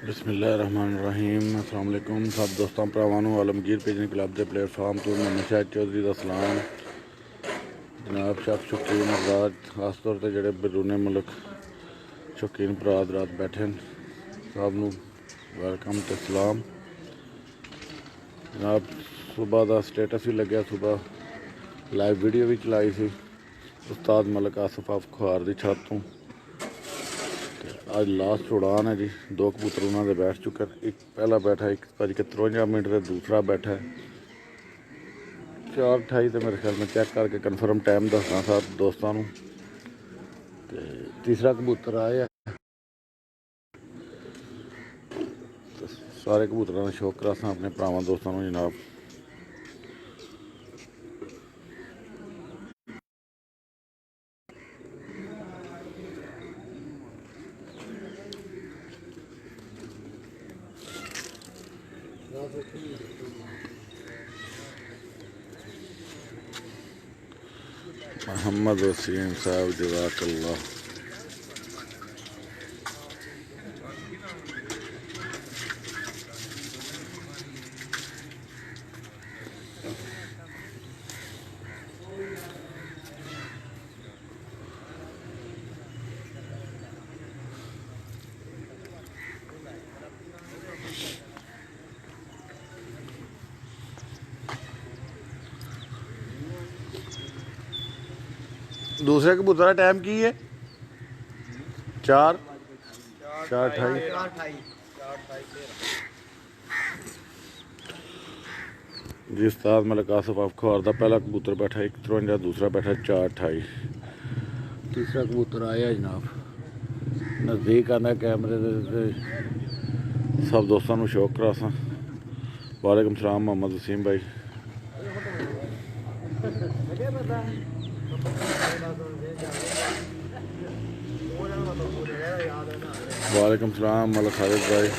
बिस्मिल्लाहिर्रहमानिर्रहीम। अस्सलाम वालेकुम सब दोस्तों भरावां आलमगीर पिजन क्लब के प्लेटफार्म तो मोहम्मद शाहिद चौधरी का सलाम। जनाब शख शौकीन हजरात, खास तौर पर जोड़े बैरूने मुल्क शौकीन भरा हजरात बैठे सब नूं वेलकम तो सलाम। जनाब सुबह का स्टेटस भी लग्या, सुबह लाइव वीडियो भी चलाई सी उस्ताद मलिक आसिफ अफ्खार की छत तो। अज लास्ट उड़ान है जी, दो कबूतर उन्होंने बैठ चुके हैं। एक पहला बैठा 1:53 से दूसरा बैठा है 4:28। तो मेरे ख्याल में चेक करके कन्फर्म टाइम दसना साहब दोस्तों को। तीसरा कबूतर आया तो सारे कबूतरों का शौक करासा अपने भरावां दोस्तों को जनाब। मोहम्मद वसीम साहब जज़ाकल्लाह। दूसरे कबूतर का टाइम की है 4:28 जी। उस्ताद मलिक आसिफ अफ्खार का पहला कबूतर बैठा 1:53, दूसरा बैठा 4:28। तीसरा कबूतर आया जनाब नज़दीक आना कैमरे दे सब दोस्तों को शौक करासा। वालेकुम सलाम मोहम्मद वसीम भाई। वालेकुम सलाम मलिक खालिद भाई।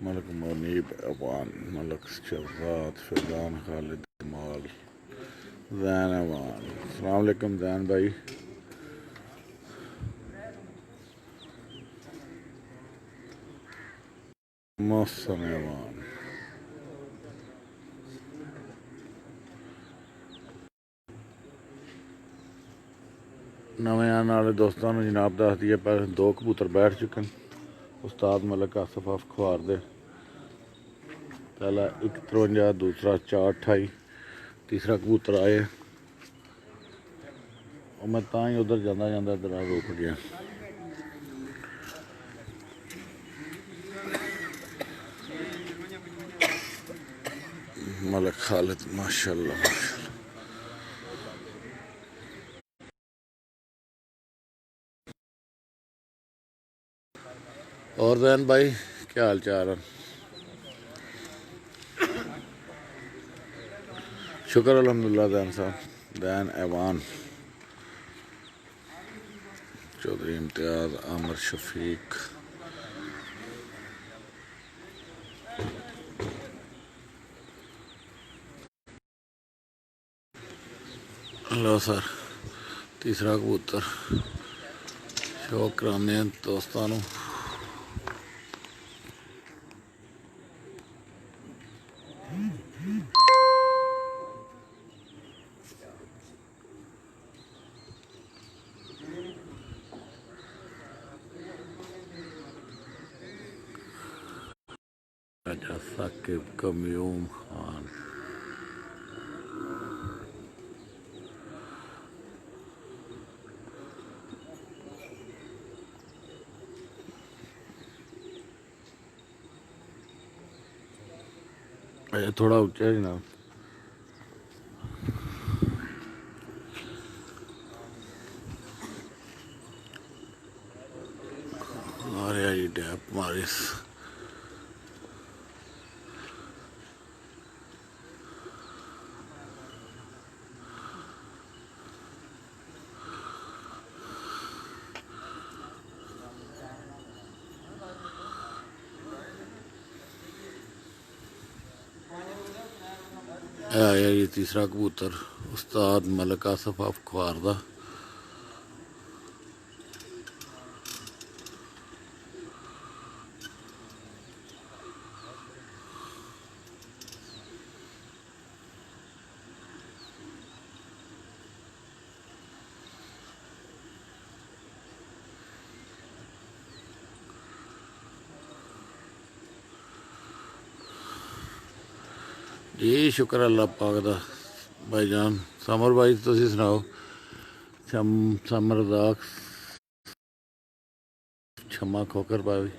मलिक मुनीब अवान, मलिक शहजाद फैजान खालिद कमाल जैन अवान। अस्सलाम वालेकुम जैन भाई। मोहसन अवान। नवे आने वाले दोस्तों को जनाब दस दिए पर दो कबूतर बैठ चुके हैं उस्ताद मलिक आसिफ अफ्खार दे। पहला 1:53, दूसरा 4:28। तीसरा कबूतर आए और मैं ता ही उधर जाता जाता इधर रुक गया। मलिक खालिद माशाल्लाह। और जैन भाई क्या हाल चाल है? शुक्र अल्हम्दुलिल्लाह जैन साहब। दैन ऐवान चौधरी इम्तियाज़ आमिर शफीक। लो सर तीसरा कबूतर शौक कराने दोस्तों को। साकिब कमयूम खान। थोड़ा ऊंचा है जनाब। अरे आई डैप मारिस आया जी तीसरा कबूतर उस्ताद मलिक आसिफ ऑफ खुआर दा। जी शुक्र अल्लाह पाक दा। भाईजान समर भाई तुसी सुनाओ। समर दा क्षमा खोकर भाई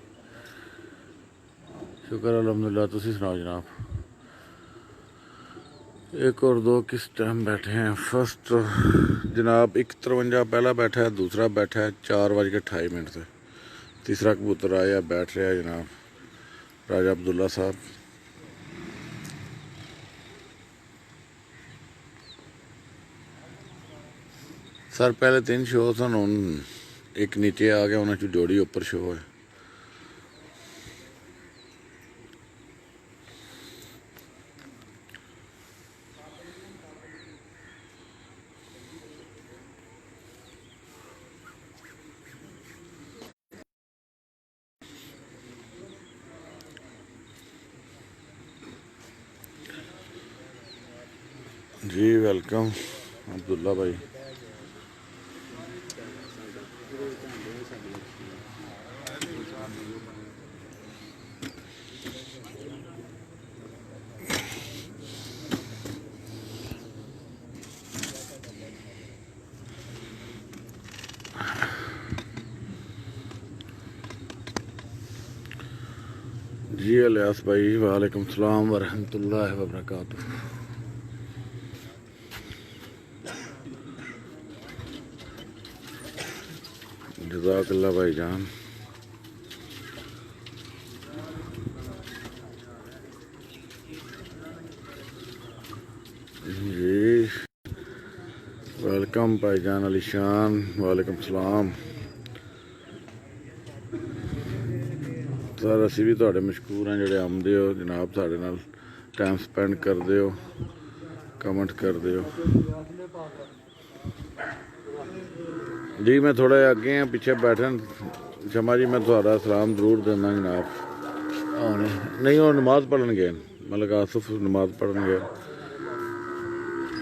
शुक्र अल्हम्दुलिल्लाह। तुसी सुनाओ जनाब। एक और दो किस टाइम बैठे हैं। फर्स्ट जनाब 1:53 पहला बैठा है, दूसरा बैठा है 4:28 से। तीसरा कबूतर आया बैठ रहा है जनाब राजा अब्दुल्ला साहब। सर पहले 3 शो सन, हुण एक नीचे आ गया, उन्होंने जोड़ी ऊपर शो है। जी वेलकम अब्दुल्ला भाई। जी अलियास भाई वालेकुम सलाम वरहमतुल्लाहि वबरकातुह। जज़ाकल्लाह भाईजान। जी वेलकम भाईजान अलीशान वालेकुम सलाम। सर असी भी तुहाडे मशकूर हैं जिहड़े आउंदे हो जनाब, साडे नाल टाइम स्पेंड करदे हो, कमेंट करदे हो। जी मैं थोड़ा अगे हैं, पिछे बैठन। शमा जी मैं थोड़ा सलाम जरूर देना जनाब। नहीं वो नमाज पढ़न गए, मलिक आसिफ नमाज पढ़न गए।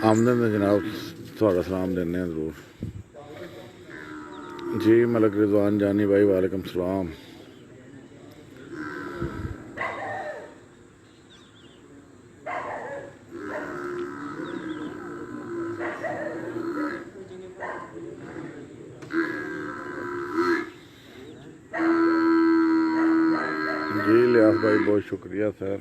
आमदन ने जनाब थोड़ा सलाम देने जरूर। जी मलिक रिजवान जानी भाई वालेकुम सलाम। जी लियास भाई बहुत शुक्रिया सर।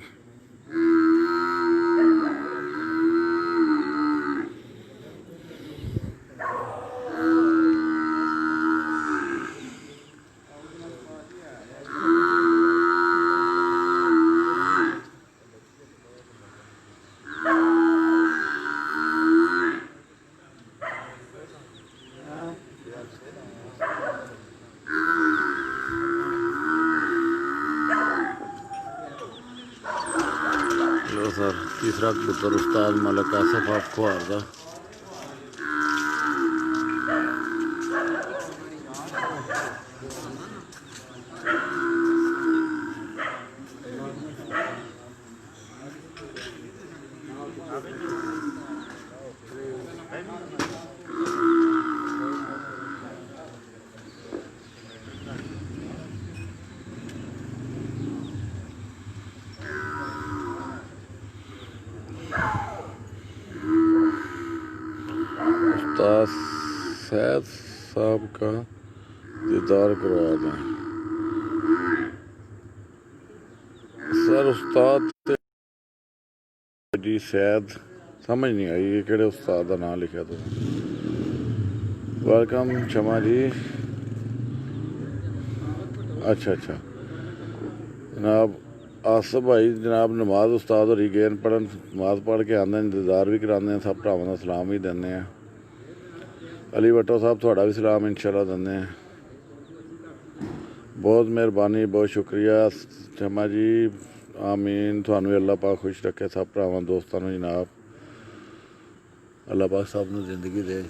लो सर तीसरा कबूतर उस्ताद मलिक आसिफ ऑफ खुआर दा। उस्ताद सैद साहब का दीदार करवा दें सर। उस्ताद जी सैद समझ नहीं आई ये केड़े उस्ताद का नाम लिखा तो। वेलकम शमा जी। अच्छा अच्छा जनाब आसिफ भाई जनाब नमाज उस्ताद होरी गए पढ़न, नमाज पढ़ के आते हैं, दीदार भी कराते हैं, सब भरावां दा सलाम भी देने हैं। अली भट्टो साहब थोड़ा भी सलाम इंशाल्लाह देने हैं। बहुत मेहरबानी बहुत शुक्रिया शमा जी। आमीन। थानू अल्लाह पाक खुश रखे सब भरावां दोस्तां नूं जनाब। अल्लाह पाक सब नूं जिंदगी दे।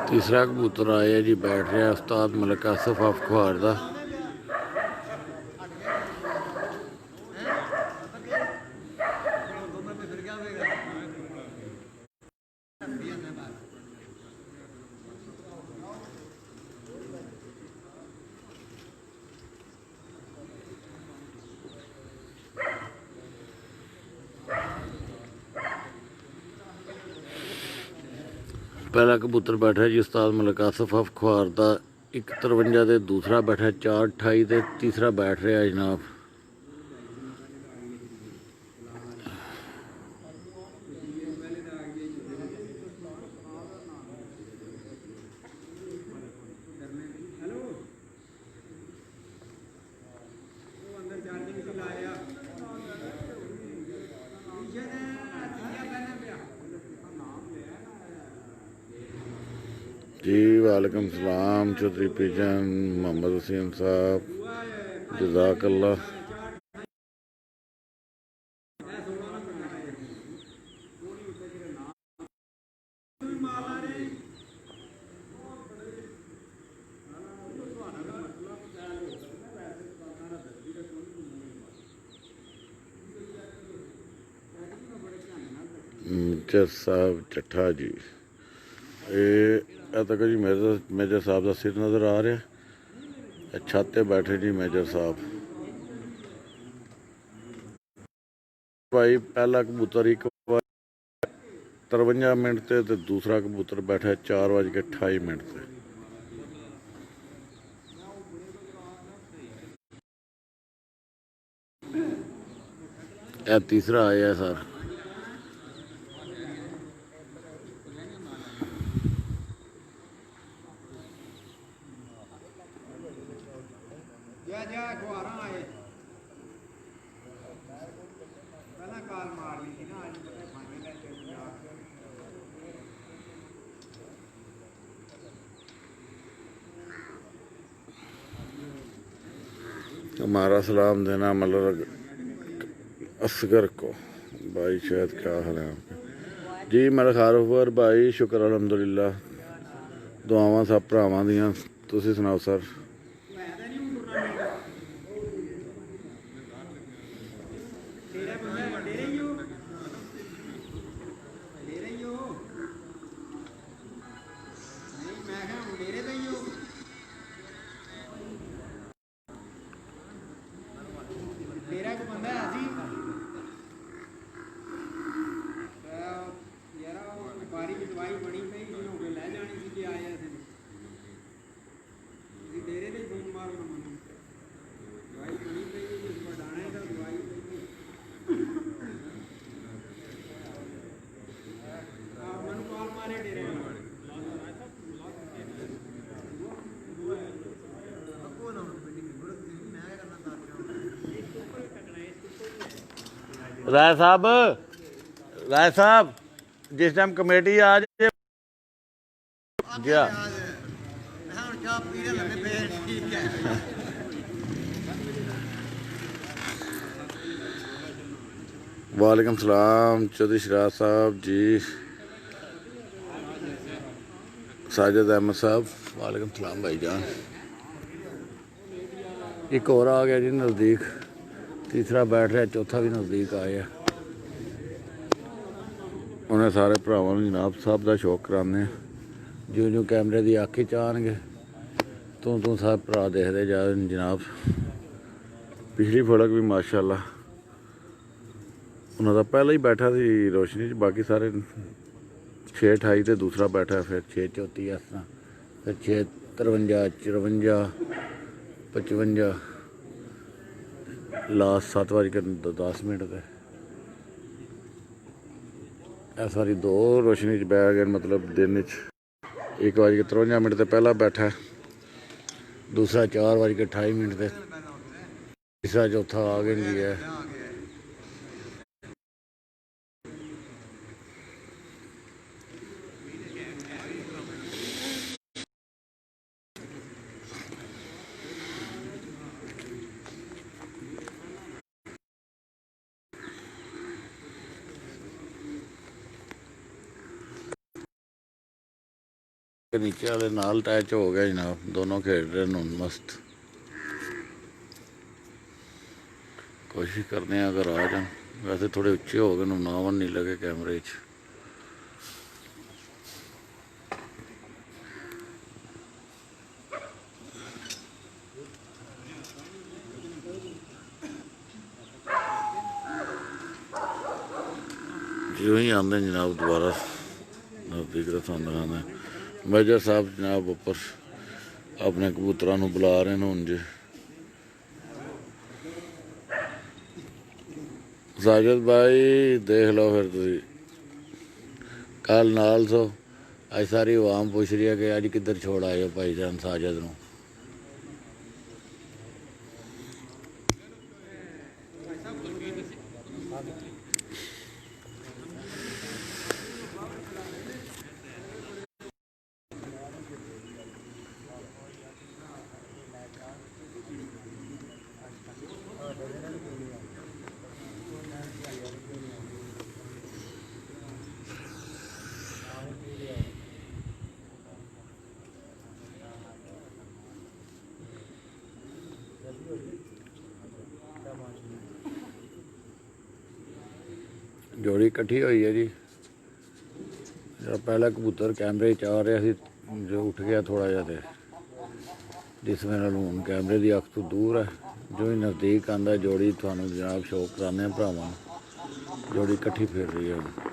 तीसरा कबूतर आया जी, बैठ रहा उस्ताद मलिक आसिफ अफखवार का। पहला कबूतर बैठा जी उस्ताद मलिक आसिफ अफखवार का 153 ते दूसरा बैठा 428 ते तीसरा बैठ रहा है जनाब। जी वालेकुम सलाम चौधरी पिजन मोहम्मद हुसैन साहब, जज़ाकल्लाह। मेजर साहब चट्ठा जी, ये तक जी मेजर साहब का सिर नज़र आ रहा। छत पे बैठे जी मेजर साहब। भाई पहला कबूतर 1:53 मिनट से दूसरा कबूतर बैठा 4:28 से। यह तीसरा आया सर। हमारा सलाम देना मतलब असगर को भाई, शायद क्या हाल है आपके जी। मेरा खारफर भाई शुक्र अलहमदुलिल्लाह, दुआवां सब भरावां दियां। तुसीं सुनाओ सर। राय साहब जिस टाइम कमेटी आ जाए क्या वालेकुम सलाम चौधरी शराज साहब जी, साजिद अहमद साहब वालेकुम सलाम भाईजान। एक और आ गया जी नज़दीक, तीसरा बैठ रहा, चौथा भी नज़दीक आया। उन्हें सारे भरावां नूं जनाब साहब का शौक कराने। जो जो कैमरे की अख च आउणगे तू सब भरा देखते जा जनाब। पिछली फड़क भी माशाअल्लाह उन्होंने पहला ही बैठा सी रोशनी च, बाकी सारे 6:28 से दूसरा बैठा, फिर 6:34 इस तरह, फिर 6:53 54 55 लास्ट 7:10 पर। इस वारी 2 रोशनी च बै गए, मतलब दिन 1:53 तो पहला बैठा, दूसरा 4:28 से, तीसरा चौथा आ गया जी है। नीचे वाले नाल अटैच हो गया जनाब, दोनों खेल रहे हैं मस्त। कोशिश करने अगर आ जाए, वैसे थोड़े उच्चे हो गए, नावन नहीं लगे कैमरे च। जो ही आते जनाब दोबारा नज़दीक रसान दिखाने। मेजर साहब जनाब ऊपर अपने कबूतरों को बुला रहे हैं हूँ जी। साजिद भाई देख लो फिर तुम, कल नाल सो, अज सारी आवाम पूछ रही है कि अज किधर छोड़ आए हो भाई जान साजिद नूं। जोड़ी इकट्ठी हुई है जी। जो पहला कबूतर कैमरे च आ रहा सी, जो उठ गया थोड़ा जा, तो जिस मेरा हूँ कैमरे की अख तो दूर है। जो ही नज़दीक आंदा जोड़ी थानू जनाब शौक कराने भरावां, जोड़ी इकट्ठी फिर रही है।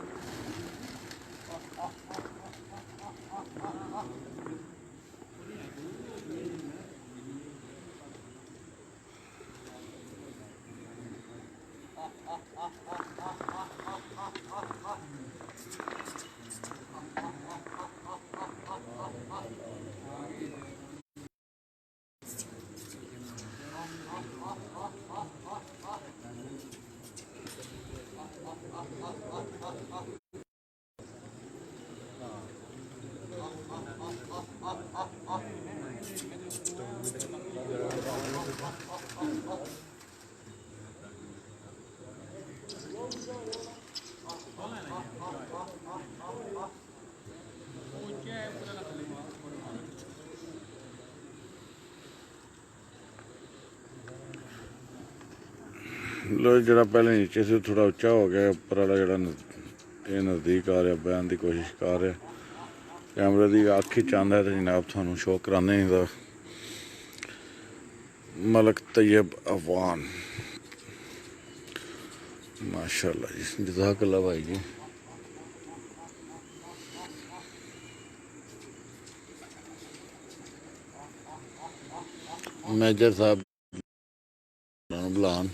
लो जरा पहले नीचे से थोड़ा उच्चा हो गया, ऊपर वाला जरा ये नज़दीक आ रहा, बहन की कोशिश कर रहा। कैमरे की अख ही चाहता है तो जनाब थानू शो कराने दा। मलक तैयब अफगान माशाल्लाह जी, जज़ाकल्लाह भाई जी। मेजर साहब बुलान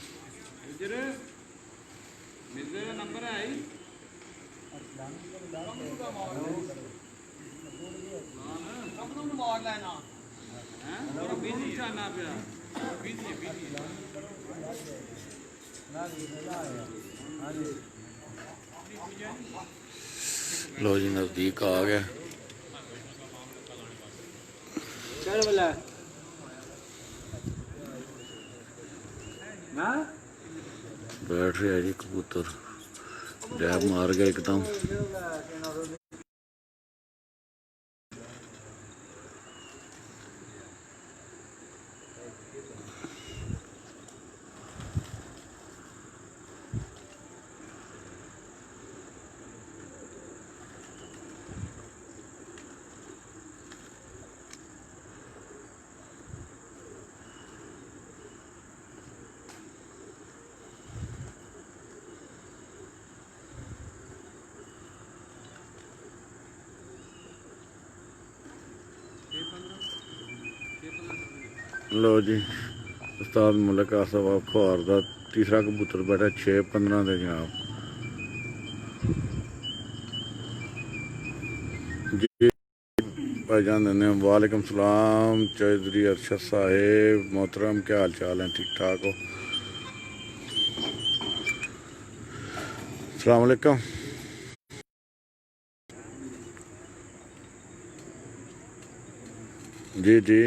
लो जी नज़दीक आ गया। बैठ रहा जी कबूतर, जैब मार गया एकदम। लो जी उस्ताद मलिक आसफ अखबार का तीसरा कबूतर बैठा 6:15 से जनाब। भाईजान देने वालेकुम सलाम चौधरी अरशद साहेब मोहतरम, क्या हाल चाल है? ठीक ठाक हो? अस्सलाम वालेकुम। जी जी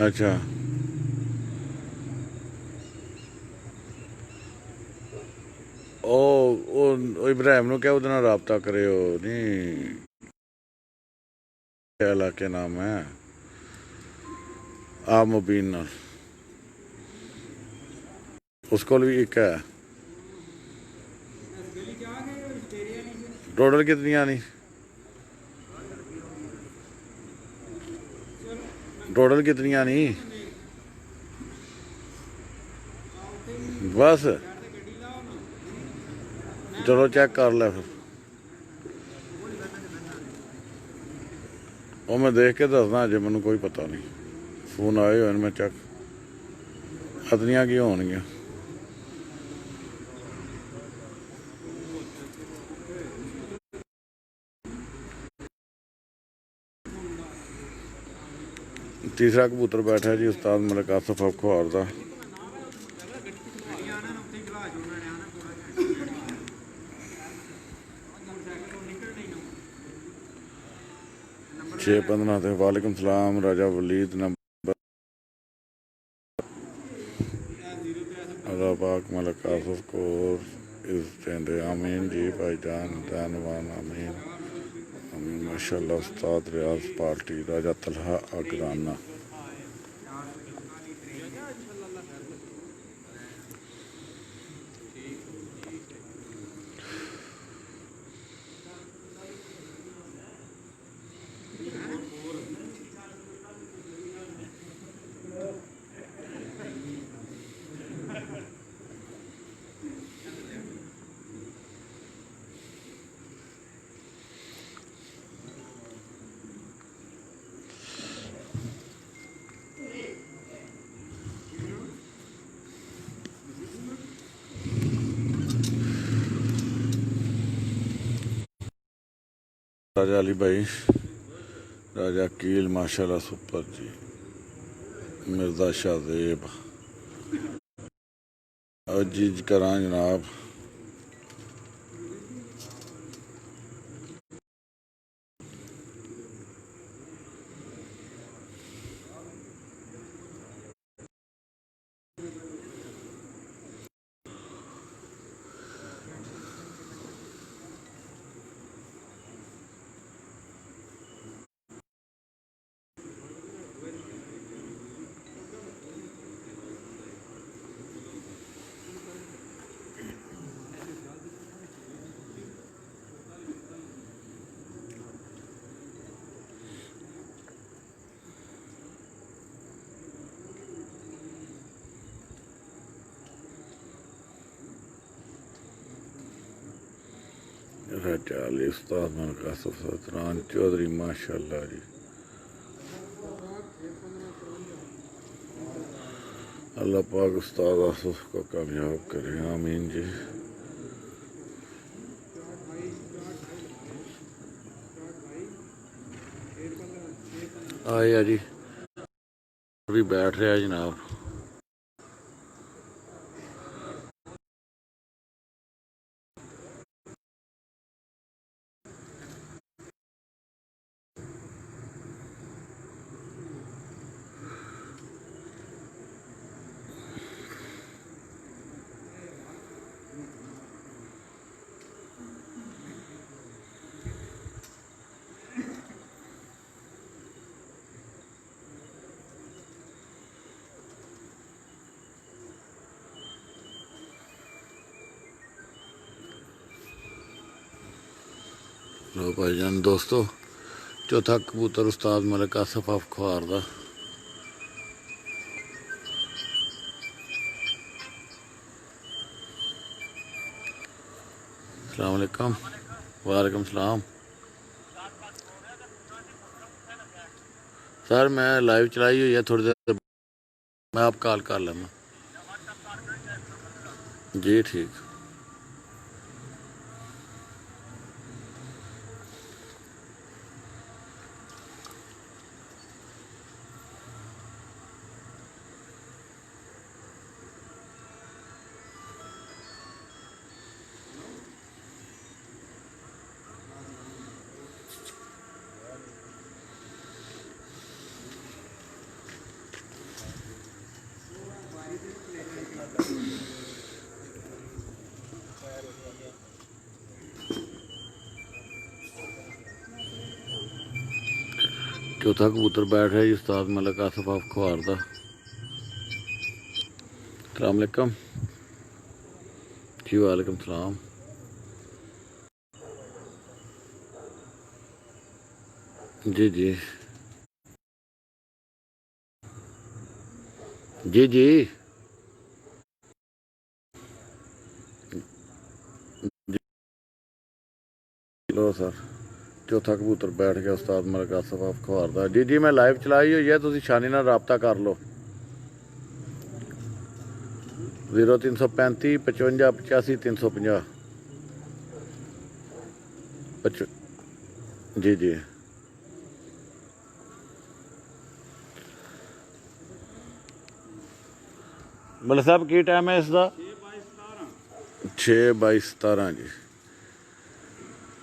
अच्छा ਉਹ ਇਬਰਾਹਿਮ ਨੂੰ ਕਿਹਾ ਉਹਦੇ ਨਾਲ ਰਾਬਤਾ ਕਰਿਓ ਨਹੀਂ क्या इलाके नाम है आ मुबीन नाल उसको भी एक है टोटल कितनी आनी टोटल कितनी आनी बस चलो चेक कर ले फिर ਉਹ ਮੈਂ ਦੇਖ ਕੇ ਦੱਸਦਾ ਅਜੇ ਮੈਨੂੰ ਕੋਈ ਪਤਾ ਨਹੀਂ ਫੋਨ ਆਏ ਹੋਏ ਨੇ ਮੈਂ ਚੈੱਕ ਅਤਨੀਆਂ ਕੀ ਹੋਣਗੀਆਂ तीसरा कबूतर बैठा जी उस्ताद मलिक आसिफ अखवार दा 6-15 ਤੇ ਵਾਲੇਕੁਮ ਸਲਾਮ ਰਾਜਾ ਵਲੀਦ नंबर अल्लाह पाक मलिक आसिफ को इज्जत आमीन जी भाईजान धन्यवाद आमीन आमीन माशाअल्लाह उस्ताद रियाज पार्टी राजा तलहा अगराना राजा अली भाई राजा कील माशाल्लाह सुपर जी मिर्जा शाहजेब जी करा जनाब राजा अली उस्ताद मलिक आसिफ सतरान चौधरी माशाल्लाह जी अल्लाह पाक उस्ताद आसिफ को कामयाब करे आमीन जी आया जी भी बैठ रहा जनाब लो भाईजान दोस्तों चौथा कबूतर उस्ताद मलिक आसिफ अखवार दा अस्सलाम वालेकुम वालेकुम सलाम सर मैं लाइव चलाई हुई है, थोड़ी देर मैं आप कॉल कर लेना जी। ठीक। चौथा कबूतर बैठ है जी उस्ताद मलिक आसिफ ऑफ खुआर दा। अस्सलाम वालेकुम जी। वालेकुम सलाम जी जी जी जी। लो सर चौथा कबूतर बैठ गया उस्ताद मलिक आसिफ ऑफ खुआर दा। जी जी मैं लाइव चलाई हुई है, तुसीं शानी नाल राबता कर लो। 0335 55 85 350 जी जी। मलिक साहब की टाइम है इसका? 6/22/17 जी।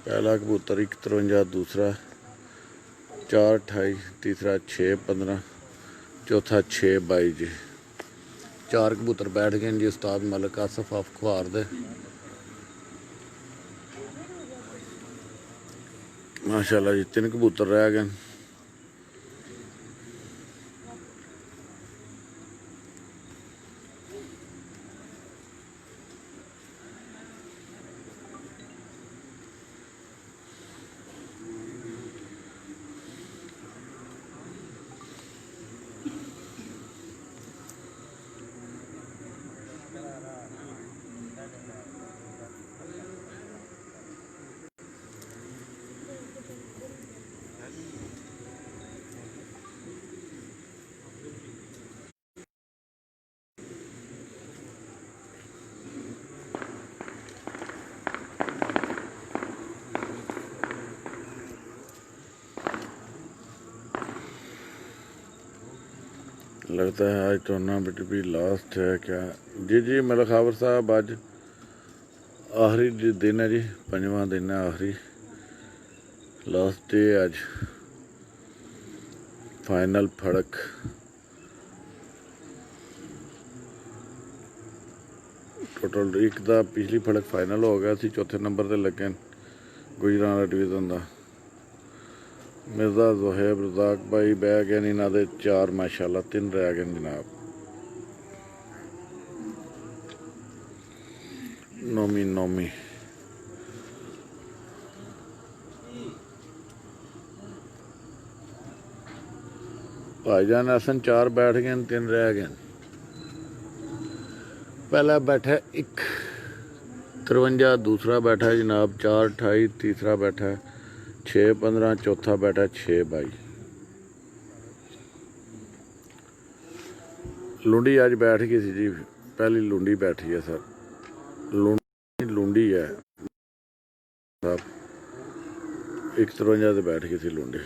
पहला कबूतर 153, दूसरा 4/28, तीसरा 6/15, चौथा 6/22 जी। 4 कबूतर बैठ गए जी उस्ताद मलिक आसिफ ऑफ खुआर दे। माशाल्लाह जी 3 कबूतर रह गए। लगता है आज टूर्नामेंट भी लास्ट है क्या? जी जी मलिक खावर साहब अज आखिरी दिन है जी, 5वां दिन है, आखिरी लास्ट डे अज। फाइनल फड़क टोटल एक दा पिछली फड़क फाइनल हो गया सी, चौथे नंबर ते लगे गुजरांवाला डिवीजन का। मिर्जा जोहेब रजाक भाई बह गए इन्हों के 4, माशाल्लाह 3 रह गए जनाब। नोमी भाईजान हसन 4 बैठ गए, 3 रह गए। पहला बैठा 153, दूसरा बैठा है जनाब 4/28, तीसरा बैठा है 6/15, चौथा बैठा 6/22। लुंडी अज बैठ गई सी जी, पहली लुंडी बैठी है सर। लुंडी है साहब 153 बैठ गई थी लुंडी।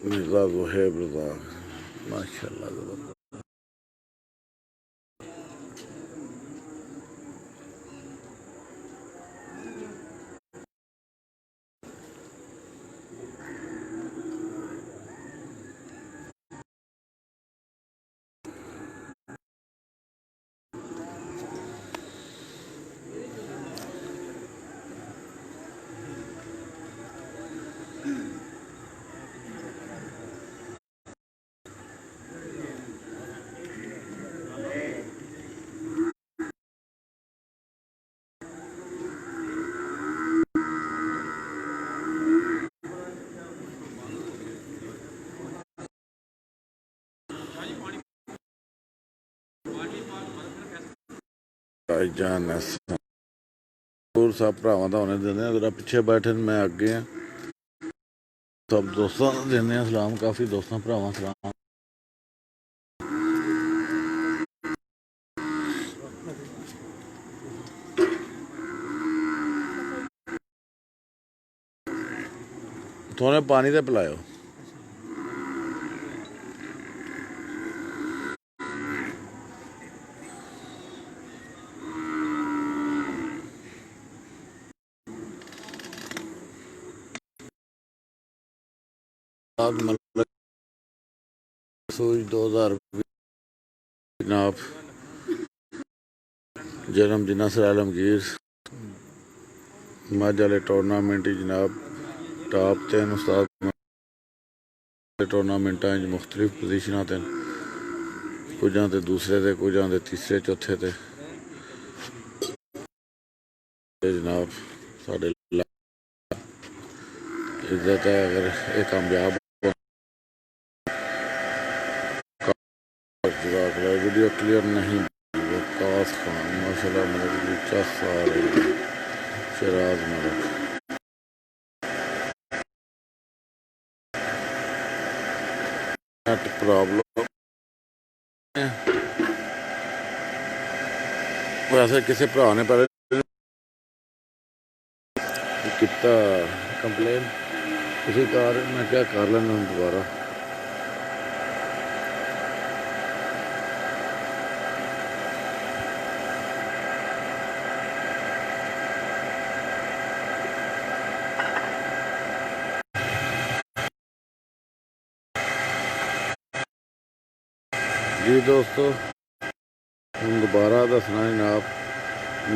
मिर्जा जोहेब रजाक माशाल्लाह जबरदस्त। भाईजान सब भरावां का होने देने, अगर पिछे बैठे मैं अगे हाँ। सब दोस्तों देने सलाम, काफ़ी दोस्तों भरावां सलाम। थोड़े पानी तो पिलायो। सूज 2020 जनाब जन्म जिना सर आलमगीर मज वाले टूरनामेंट जनाब टॉप 3 उस्ताद टूरनामेंटा मुख्तलिफ पोजीशन ते कुछ तो दूसरे थे, कुछ तो तीसरे चौथे थे जनाब। साढ़े इज्जत है अगर ये कामयाब वीडियो क्लियर नहीं। वकास खान माशाल्लाह मेरे सारे शराज मलिक नेट प्रॉब्लम वैसे किसी भरा ने पहले किता कंप्लेन किसी कार मैं क्या कर लेना दोबारा। जी दोस्तों हम दोबारा दसना जनाब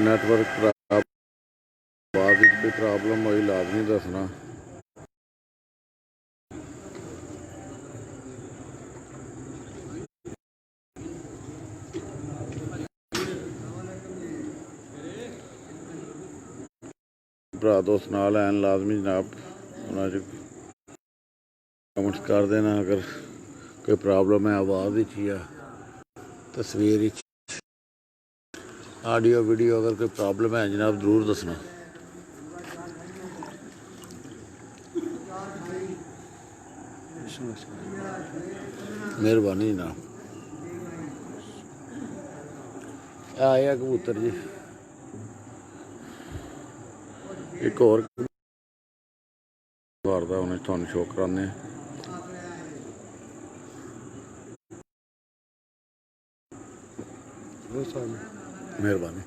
नैटवर्क बाद भी प्रॉब्लम हुई लाजमी दसना। भरा दोस्त नाल हैन लाजमी जनाब उन्होंने कमेंट्स कर देना अगर कोई प्रॉब्लम है आवाज़ या तस्वीर ऑडियो वीडियो अगर कोई प्रॉब्लम है जनाब ज़रूर दसना। मेहरबानी जनाब। आया कबूतर जी एक और वारदा उन्हें थानू शो कराने। मेहरबानी।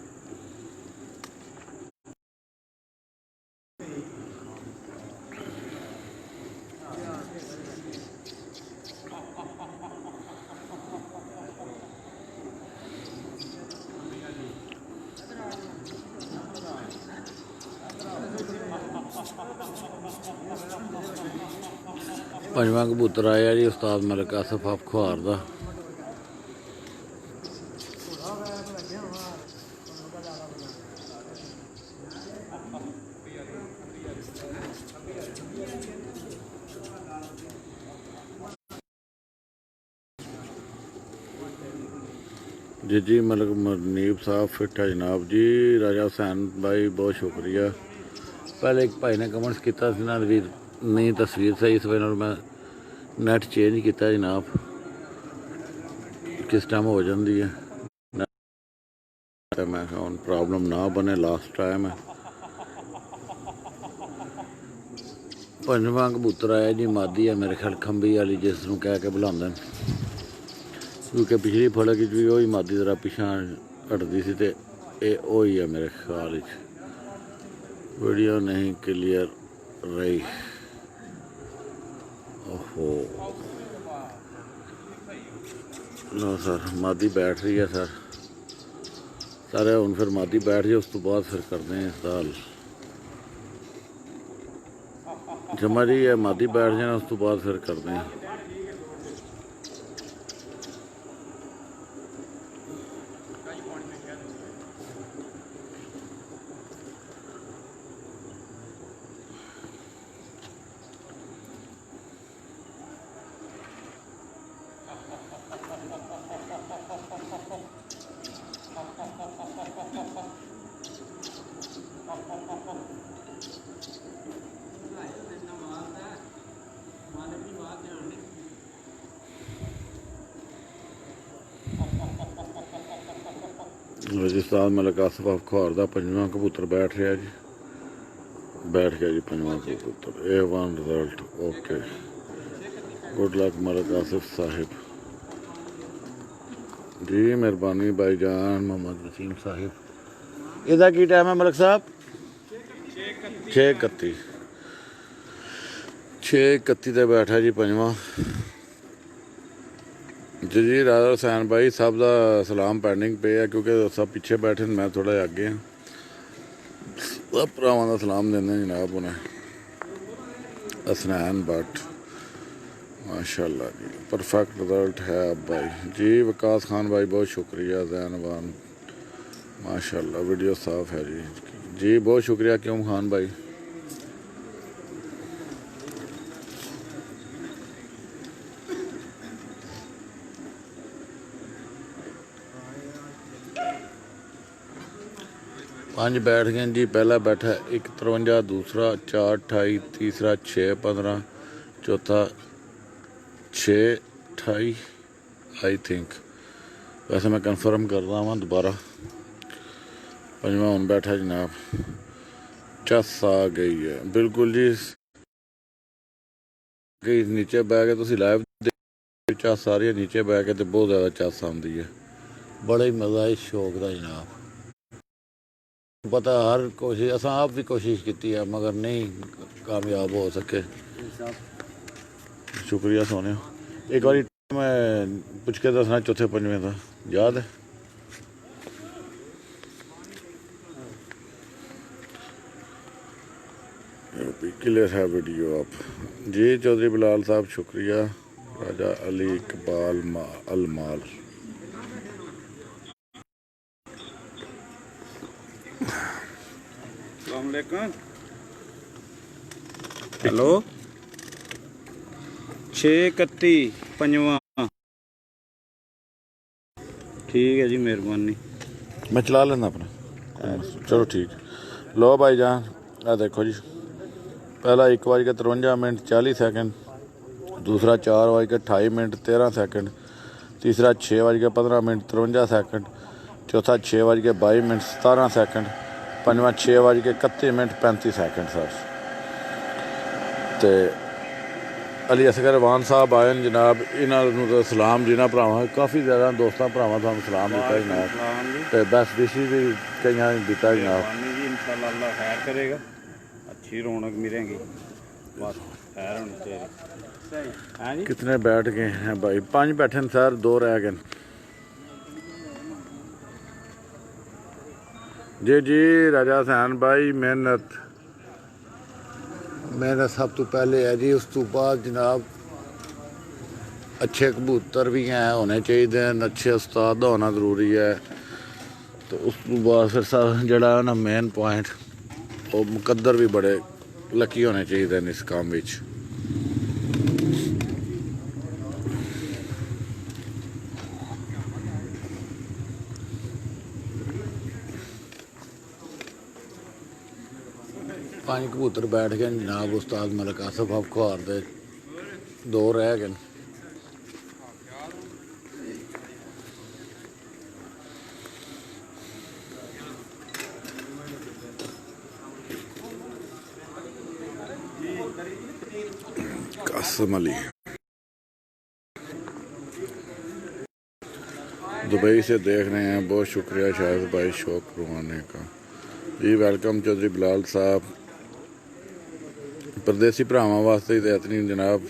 पंजवां कबूतर आया जी उस्ताद मलिक आसिफ खुआर दा। जी मलिक मनीब साहब फिट है जनाब जी। राजा हुसैन भाई बहुत शुक्रिया। पहले एक भाई ने कमेंट्स किया भी नहीं तस्वीर सही इस वजह मैं नैट चेंज किया जनाब किस टाइम हो जाती है मैं हम प्रॉब्लम ना बने लास्ट टाइम है। पंजवां कबूतर आया जी मादी है मेरे ख्याल खंबी वाली जिसनों कह के बुलाते हैं क्योंकि पिछली फड़क भी वही मादी जरा पिछा हटती सी ते वही है मेरे ख्याल वीडियो नहीं क्लियर रही। ओहो लो सर मादी बैठ रही है सर सारे हूँ फिर मादी बैठ जाए उस तो बाद फिर करते हैं साल जमा जी है मादी बैठ जाना उस तो बाद फिर करते हैं। राजस्थान मलिक आसिफ अफ्खार का पंजवां कबूतर बैठ रहा जी, बैठ गया जी पंजवां कबूतर। A1 result okay, good luck Malik Asif Sahib ji, मेहरबानी भाईजान मोहम्मद वसीम साहिब। इसका की टाइम है मलिक साहब? 6:31 6:31 बैठा जी पंजवां जी। जी राजा हुसैन भाई सब का सलाम पेंडिंग पे है क्योंकि सब पीछे बैठे, मैं थोड़ा अगे हाँ। सब भरावां का सलाम देने जनाब उन्हें। हसनैन भट्ट माशाल्लाह जी, परफेक्ट रिजल्ट है अब भाई जी। विकास खान भाई बहुत शुक्रिया। जैनवान माशाल्लाह वीडियो साफ है जी। जी बहुत शुक्रिया क्यों खान भाई। पाँच बैठ गए जी। पहला बैठा 1:53, दूसरा 4:28, तीसरा 6:15, चौथा 6:28 आई थिंक, वैसे मैं कंफर्म कर रहा हूँ दोबारा। पंजवां हूँ बैठा जनाब। चस आ गई है बिल्कुल जी। नीचे बह के तुम लाइव चस आ रही है, नीचे बह के तो बहुत ज़्यादा चस आती है। बड़ा ही मज़ा है शौक का जनाब। पता हर कोशिश अस आप भी कोशिश की है मगर नहीं कामयाब हो सके। शुक्रिया सोने। एक बार मैं पुछ के दसना चौथे पंजवें का याद है? क्लियर है वीडियो आप जी। चौधरी बिलाल साहब शुक्रिया। राजा अली इकबाल अलमाल हेलो। 6:31 पंजवां ठीक है जी, मेहरबानी। मैं चला लेना अपना, चलो ठीक। लो भाई जान आ देखो जी, पहला 1:53 40 सेकंड, दूसरा 4:28 13 सेकंड, तीसरा 6:15 53 सेकंड, चौथा 6:22 17 सेकंड, पंजवां 6:31 35 सेकंड सर। तो अली असगर वान साहब आए जनाब, इन्होंने तो सलाम जिन्होंने भरावां काफ़ी ज़्यादा दोस्तों भरावां तुहानूं सलाम दिता जनाब, तो बेस्ट विशेज भी कई दिता जनाब। इंशाअल्लाह अल्लाह खैर करेगा, अच्छी रौनक मिलेगी, बस खैर होनी चाहिए। कितने बैठ गए हैं भाई? 5 बैठे हैं सर, 2 रह गए जी। जी राजा हुसैन भाई मेहनत सब तो पहले है जी, उस तो बाद जनाब अच्छे कबूतर भी हैं होने चाहिए, अच्छे उस्ताद का होना जरूरी है। तो उस तो बाद फिर सब जड़ा ना मेन पॉइंट वो मुकद्दर भी बड़े लकी होने चाहिए इस काम विच। पांच कबूतर बैठ गए जनाब। उस्ताद मलिक आसिफ अफ्खार दे 2 रह गए। कासिम अली दुबई से देख रहे हैं, बहुत शुक्रिया शाहिद भाई शौक करवाने का जी। वेलकम चौधरी बिलाल साहब। परदेसी भरावां वास्ते तो इतनी जनाब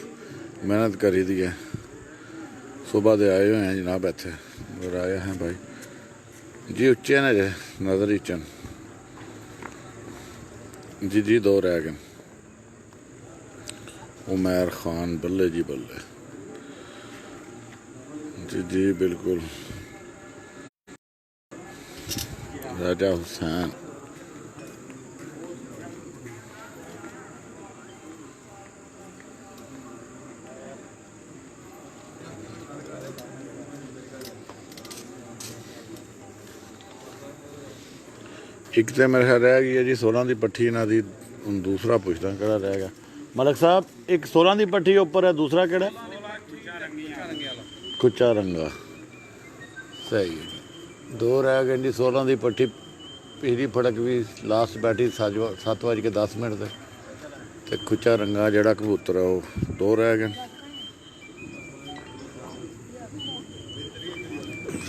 मेहनत करी दी है, सुबह दे आए हुए हैं जनाब इत्थे और आए हैं भाई जी। उच्चे ने जे नजर हिचन जी। जी 2 रह गए। उमैर खान बल्ले जी बल्ले जी। जी बिल्कुल। राजा हुसैन एक तो मेरे ख्याल रह गई है जी 16 की पट्ठी इन्हों की। हूँ दूसरा पुछदा किहड़ा रह गया मलिक साहब? एक 16 की पट्ठी उपर है, दूसरा किहड़ा? कुचा रंगा सही है। दो रह गए जी 16 की पट्टी पिछली फड़क भी लास्ट बैठी 7:10 ते खुचा रंगा जड़ा कबूतर है वो 2 रह गए।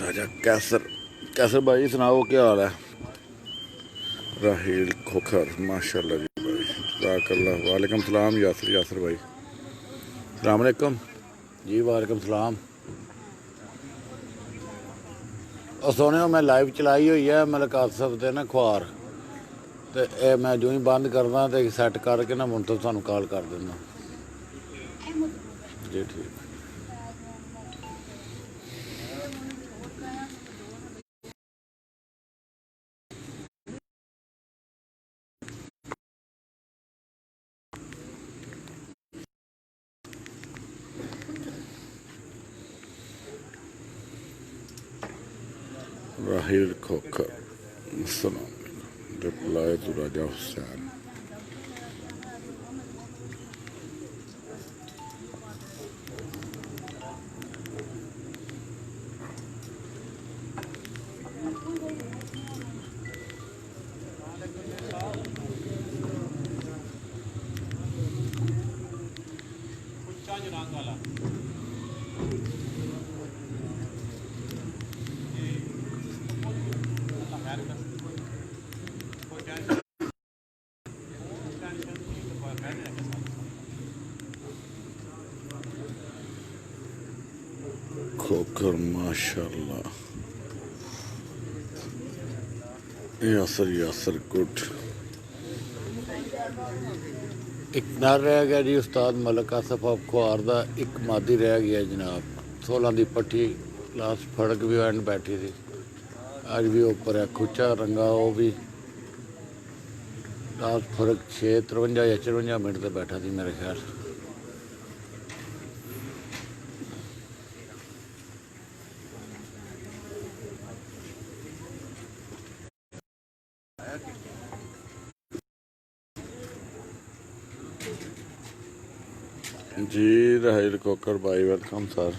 राजा कैसर कैसर भाई सुनाओ क्या हाल है। राहील खोखर माशाल्लाह जी भाई जज़ाकल्लाह। वालेकुम सलाम यासर यासर भाई सलाम अलैकुम जी। वालेकुम सलाम। और सोने मैं लाइव चलाई हुई है मलिक आसफ दे ना अखबार तो मैं जो ही बंद करदा तो सैट करके ना मुड़ तो तुहानूं कॉल कर दिंदा जी। ठीक राहील खोखर सलाम रिप्लाई टू राजा हुसैन। खोखर माशाल्लाह यासर यासर गुड। एक नर रह गया जी उस्ताद मलिक आसफ अखबार का एक मादी रह गया जनाब 16 की पट्टी लास्ट फड़क भी एंड बैठी थी अज भी उपर है खुचा रंगा वो भी लास्ट फड़क 6:53 या 54 से बैठा थी मेरे ख्याल। जी राहील खोखर भाई वेलकम सर।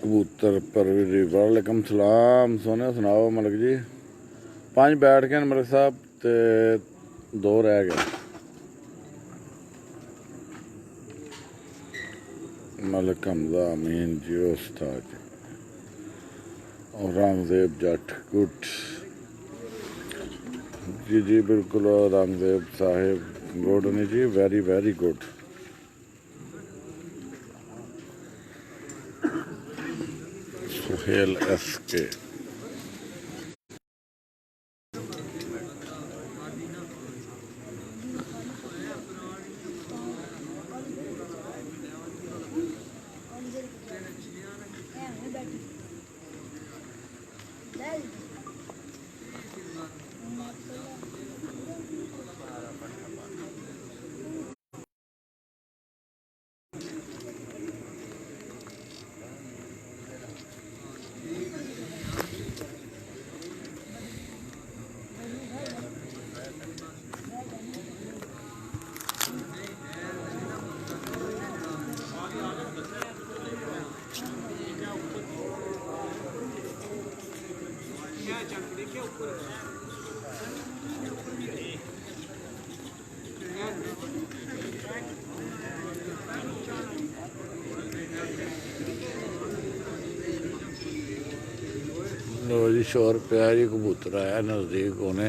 कबूतर परवरी वालेकुम सलाम सोने सुनाओ मलिक जी। 5 बैठ गए मलिक साहब ते 2 रह गए। मलिक हमजा अमीन जी उस्ताद औरंगजेब जट गुड जी जी बिल्कुल औरंगजेब साहिब गुड नहीं जी very very good. Suhail S K लो जी 100 रुपया जी कबूतर आया नज़दीक होने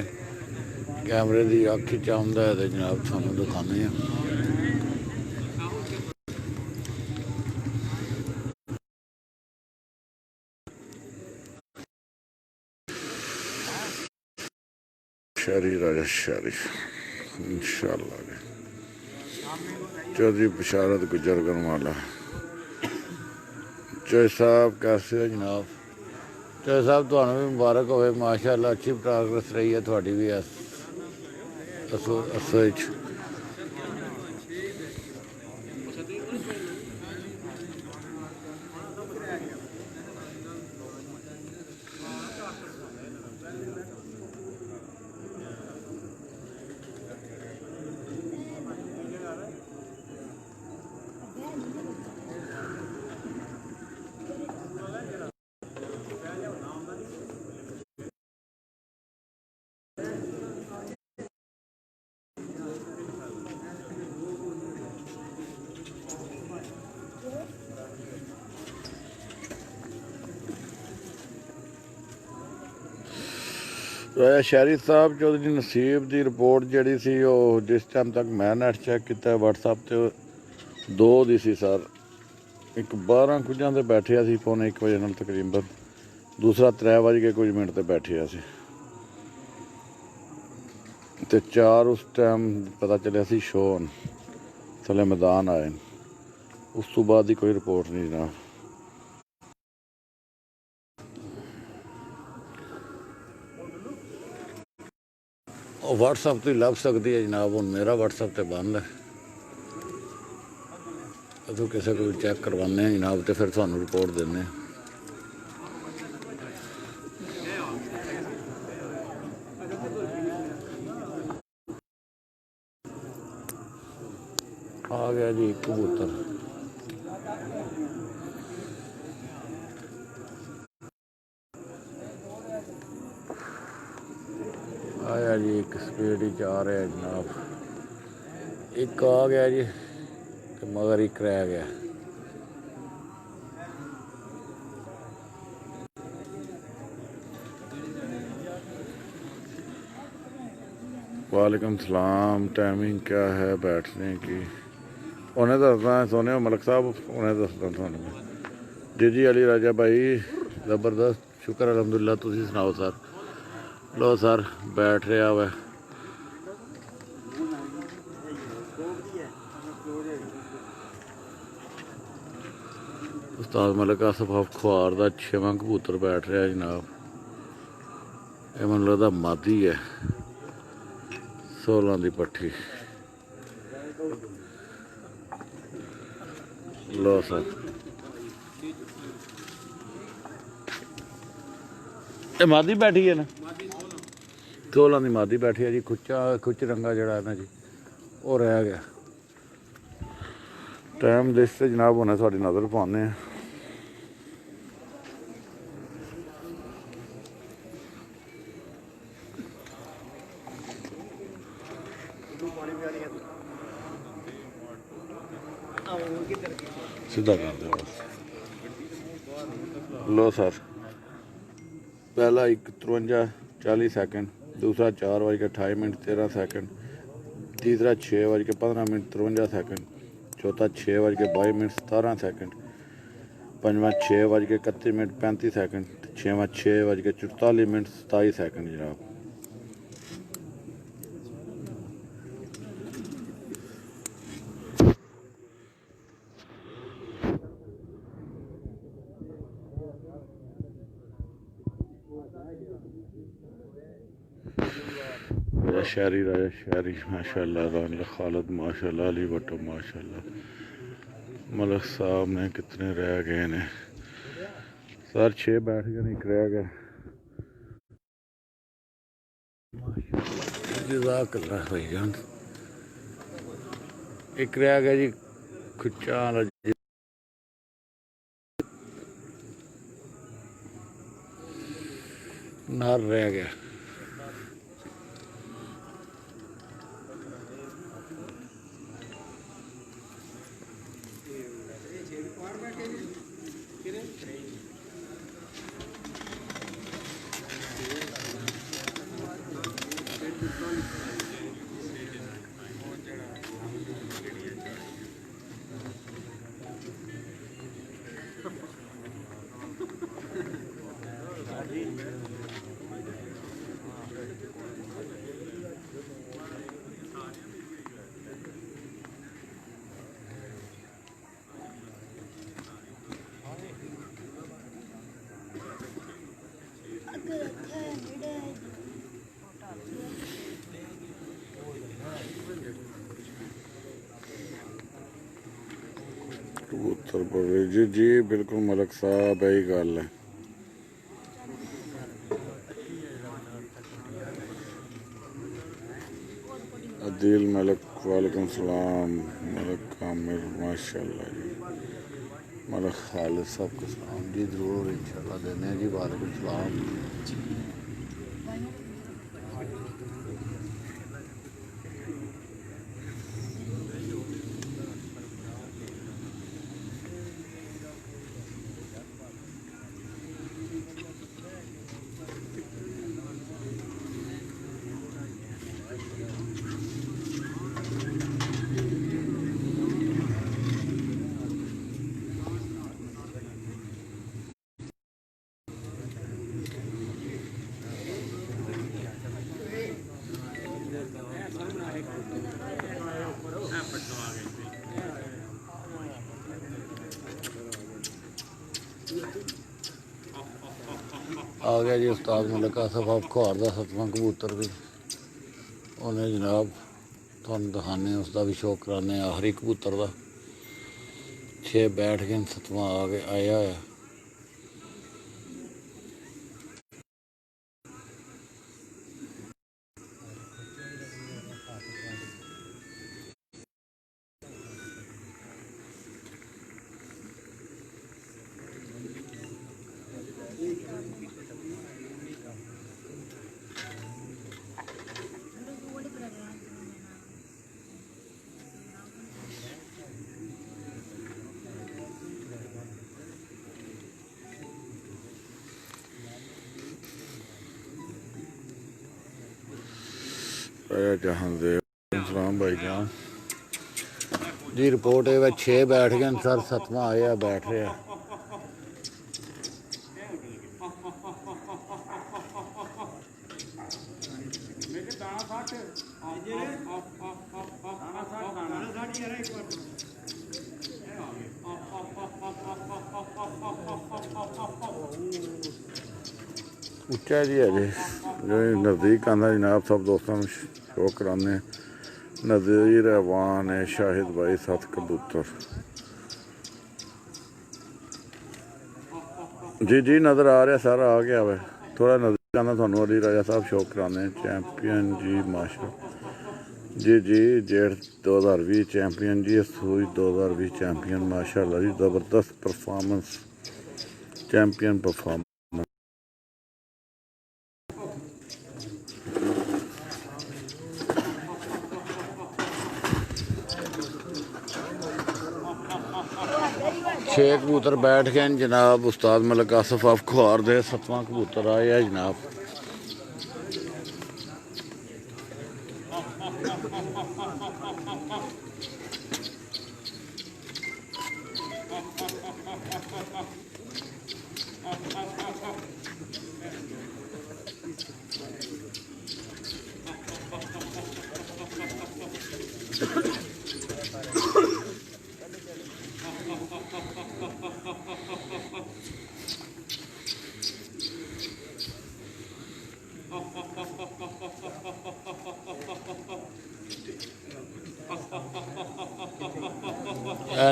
कैमरे की अख च आउंदा है तो जनाब थानू दिखाने हैं। शहरी राजा शहरी इंशाअल्लाह चौधरी बशारत गुजर गरमाला। चौधरी साहब कैसे हो जनाब? चौधरी साहब थानू भी मुबारक होवे माशाअल्लाह अच्छी प्रोग्रेस रही है थोड़ी भी असल राजा शहरी साहब चौधरी नसीब की रिपोर्ट जी सी जिस टाइम तक मैं नैट चैक किया व्हाट्सएप से 2 दी सी सर। एक 12 कुछ से बैठे सी पौने 1 बजे नाल तकरीबन, दूसरा 3 बज के कुछ मिनट से बैठे सी ते 4 उस टाइम पता चलिया सी शोन थले मैदान आए। उस तो बाद ही कोई रिपोर्ट नहीं जनाब। व्हाट्सएप तो ही लग सकती है जनाब, हूँ मेरा व्हाट्सएप तो बंद है। अतों किसी को चैक करवाने जनाब तो फिर थानू रिपोर्ट देने। आ गया जी कबूतर। आया जी एक स्पीड ही आ रहा है जनाब। एक आ गया जी तो मगर एक रह गया। वालेकुम सलाम। टाइमिंग क्या है बैठने की? उन्हें दसदा सोने मलक साहब, उन्हें दसदा थानू। जी जी अली राजा भाई जबरदस्त शुक्र अलहमदुलिल्लाह। तुसीं सुनाओ सर? लो सर बैठ रहा वै। उस्ताद मलिक आसफ खुआर का 6वां कबूतर बैठ रहा जनाब। ये मैनूं लगदा मादी है 16 की पट्ठी। लो सर ये मादी बैठी है ना, 16 की मादी बैठी है जी। खुच रंगा जड़ा है ना जी वो रह गया। टाइम दिस से जनाब होने थोड़ी नज़र पाने हैं। सीधा कर दो बस। लो सर पहला 1:53 सैकेंड, दूसरा 4:28 13 सैकेंड, तीसरा 6:15 53 सैकेंड, चौथा 6:22 17 सैकेंड, पंजवां 6:31 35 सैकेंड, छेवां 6:44 27 सैकेंड जनाब। राजा शहरी माशाल्लाह, रानी खालिद माशाल्लाह, अली भट्टो माशाल्लाह। मलिक साहब ने कितने रह गए ने सर? 6 बैठ गए, एक रह गया। जज़ाकल्लाह भाईजान। एक रह गया जी खुचा वाला नर रह गया। उत्तर प्रदेश जी जी बिल्कुल मलिक साहब यही गल है। अदील मलिक वालेकुम सलाम। मलिक आमिर माशाल्लाह जी। मलिक खालिद साहब को सलाम जी जरूर इंशाल्लाह देने जी। वालेकुम सलाम। आ गया जी उस्ताद मलिक आसफ आप खोर का 7वां कबूतर भी उन्हें जनाब तुहानू दिखाने उसका भी शौक कराने आखिरी कबूतर का 6 बैठ गए 7वां आ गया आया है। जहांदेव सलाम भाई जान जी। रिपोर्ट है 6 बैठ गए सर 7वां आया बैठ रहे हैं। उच्चा जी अजे जो नज़दीक आंदा जनाब सब दोस्तों शो कराने। नज़ीर अवान है शाहिद भाई 7 कबूतर जी जी नज़र आ रहा सारा आ गया वै थोड़ा नज़दीक आना थानू अली राजा साहब शो कराने। चैंपियन जी माशा जी जी जेठ 2020 चैंपियन जी सूई 2020 चैंपियन माशाल्लाह जी ज़बरदस्त परफॉर्मेंस चैंपियन परफॉर्मेंस। छे कबूतर बैठ गए जनाब उस्ताद मलिक आसफ आफ खोर दे 7वां कबूतर आया जनाब।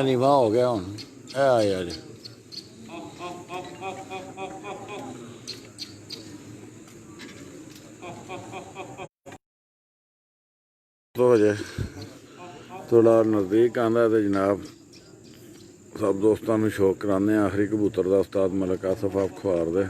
नीवा हो गया हूँ आया जी। तो अजे थोड़ा नज़दीक आंदा तो जनाब सब दोस्तों शौक कराने आखिरी कबूतर का उस्ताद मलिक आसफ आफ खोर दे।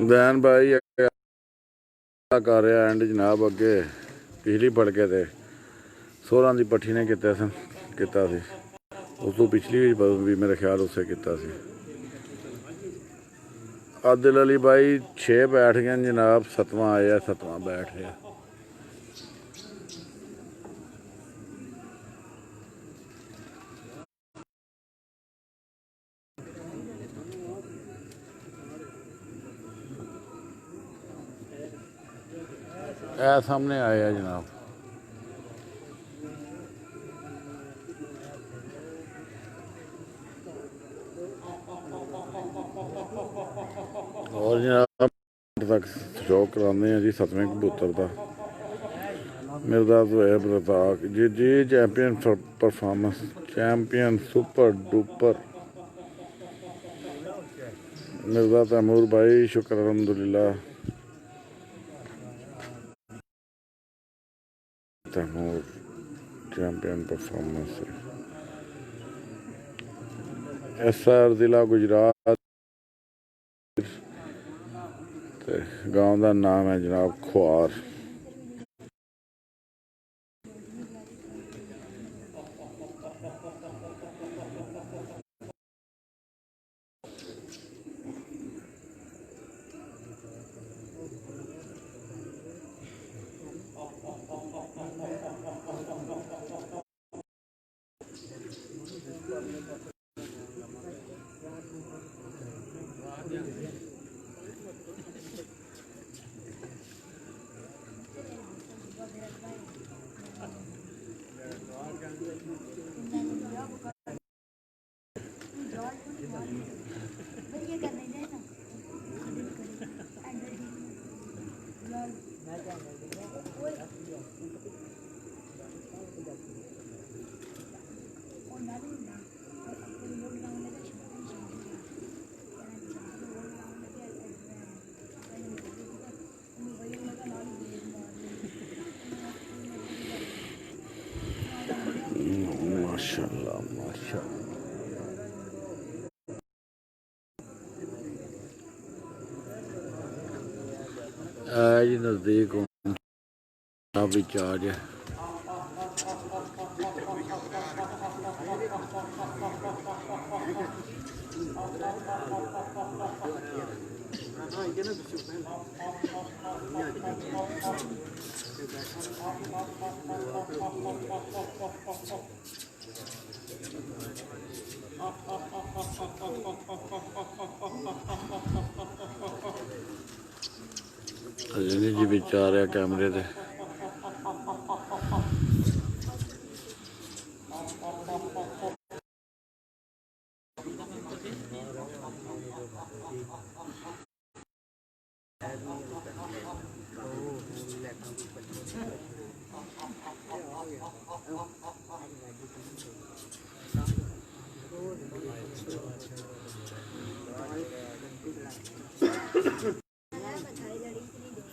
दैन भाई कर रहा एंड जनाब अगे पिछली पड़के ते 16 की पट्ठी ने किया उस तो पिछली भी मेरे ख्याल उससे किया। आदिल अली भाई 6 बैठ गए जनाब 7वां आया 7वां बैठ रहा। सामने आया जनाब और जनाब तक शौक कराने हैं जी 7वें कबूतर का। Mirza Zuhaib Razzaq ji champion performance, champion super duper. Mirza Taimur भाई शुक्र अल्हम्दुलिल्लाह। Taimur champion performance. SR जिला गुजरात। गांव का नाम है जनाब खुआर। माशाल्लाह माशाल्लाह। जी नज़दीक भी चार्ज है। अजनी जी भी चाह रहा कैमरे से।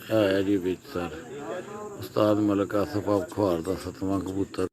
है जी बिच सर उस्ताद मलिक आसिफ खुआर का 7वां कबूतर।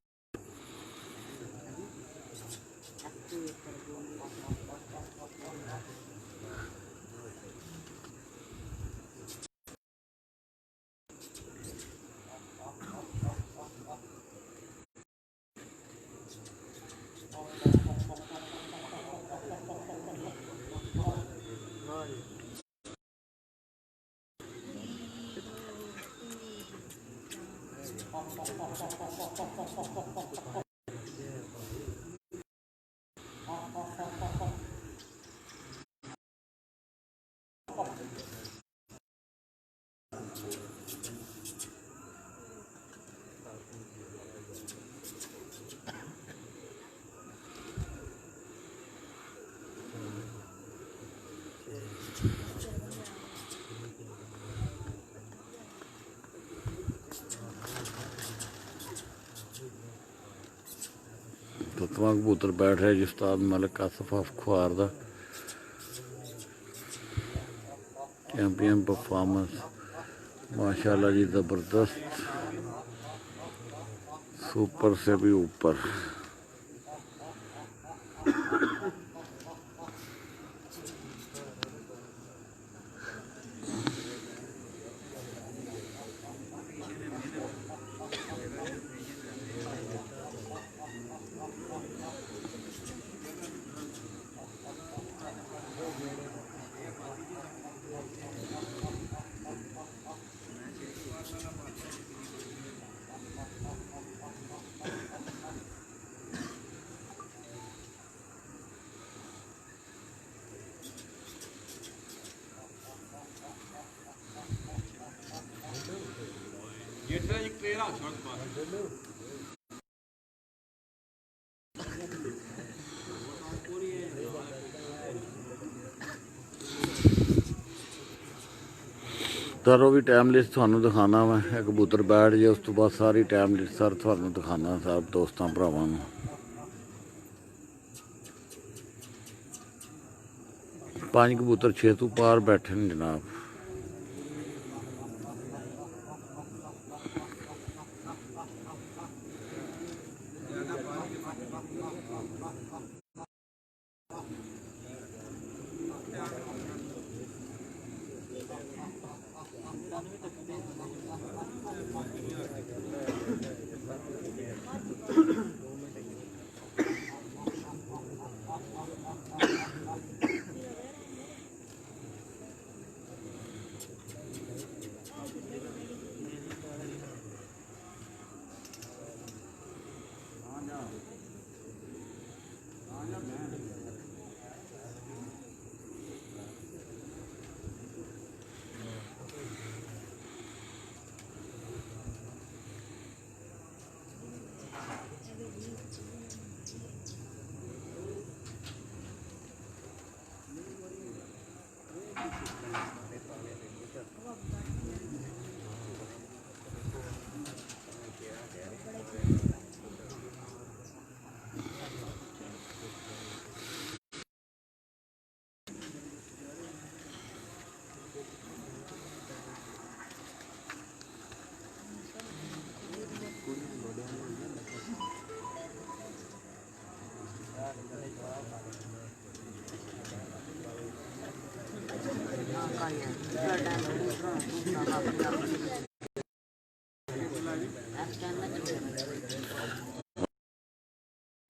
सतवां कबूतर बैठ रहा जी उस्ताद मलिक आसिफ खुआर का। चैंपियन परफॉर्मेंस माशाल्लाह जी ज़बरदस्त, सुपर से भी ऊपर। ਤਾਰੋ ਵੀ ਟਾਈਮ ਲਿਸਟ ਤੁਹਾਨੂੰ ਦਿਖਾਣਾ ਵਾ। ਇਹ ਕਬੂਤਰ ਬੈਠ ਜੇ, ਉਸ ਤੋਂ ਬਾਅਦ ਸਾਰੀ ਟਾਈਮ ਲਿਸਟ ਸਰ ਤੁਹਾਨੂੰ ਦਿਖਾਣਾ ਸਭ ਦੋਸਤਾਂ ਭਰਾਵਾਂ ਨੂੰ। 5 ਕਬੂਤਰ 6 ਤੋਂ ਪਾਰ ਬੈਠੇ ਨੇ ਜਨਾਬ।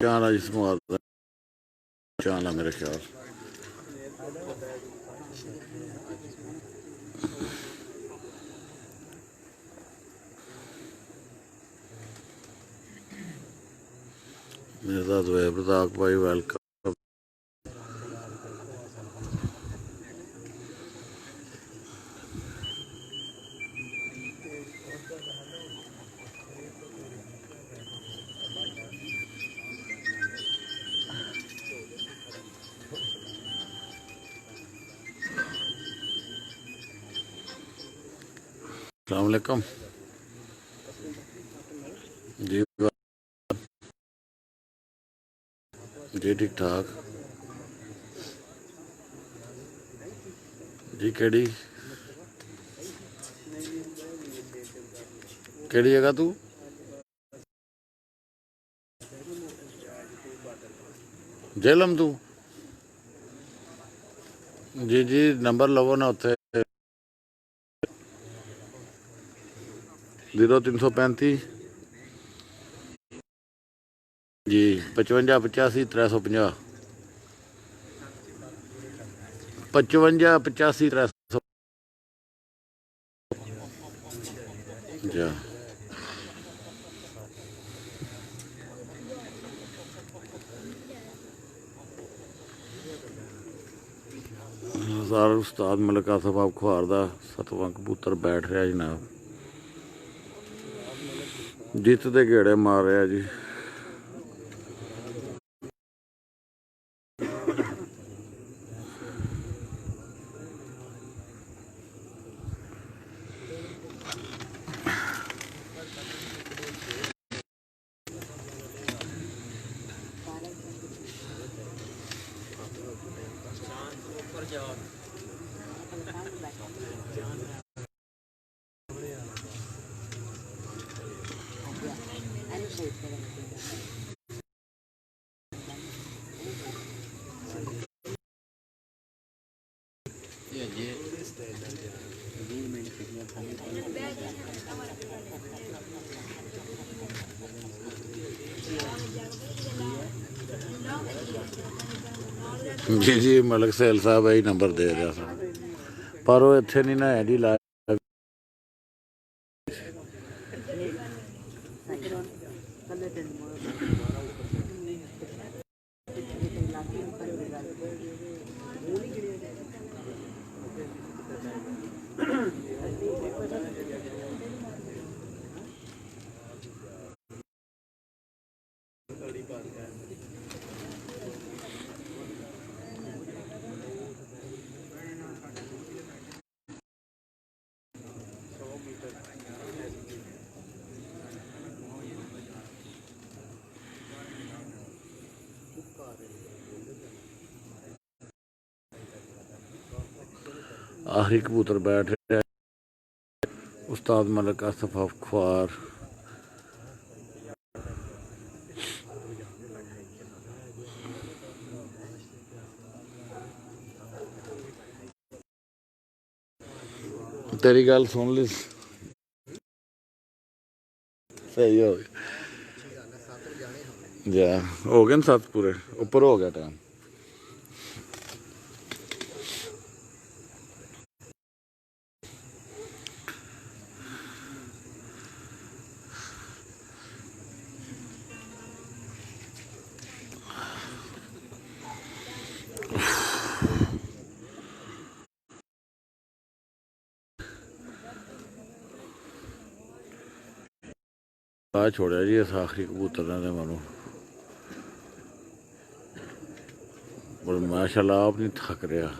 ਚਾਲਾ ਜੀ ਸਮਾਦ ਦਾ ਚਾਲਾ ਮੇਰੇ ਖਿਆਲ। ਮੇਰਾ ਦੋਏ ਪ੍ਰਤਾਪ ਭਾਈ ਵੈਲਕਮ। अस्सलाम वालेकुम जी। जी ठीक ठाक जी। केड़ी केड़ी जगह तू? जेलम तू? जी जी नंबर लवो ना उत्थे 0335 जी 55 85 350 55 85 300 जी। सारा उस्ताद मलिक आसफ आप खुआर दा 7वां कबूतर बैठ रहा जनाब। जित दे गेड़े मार रहा जी। जी जी मलिक सैल साहब यही नंबर दे रहा पर वो इतने नहीं ना है जी ला आखिरी कबूतर बैठ रहा है उस्ताद मलिक आसिफ अफखार। तेरी गल सुन ली, सही हो गया जा, हो गए 7 पूरे, ऊपर हो गया टाइम। आ छोड़िया जी इस आखिरी कबूतर ने मैं, और माशाल्लाह आप नहीं थक रहा।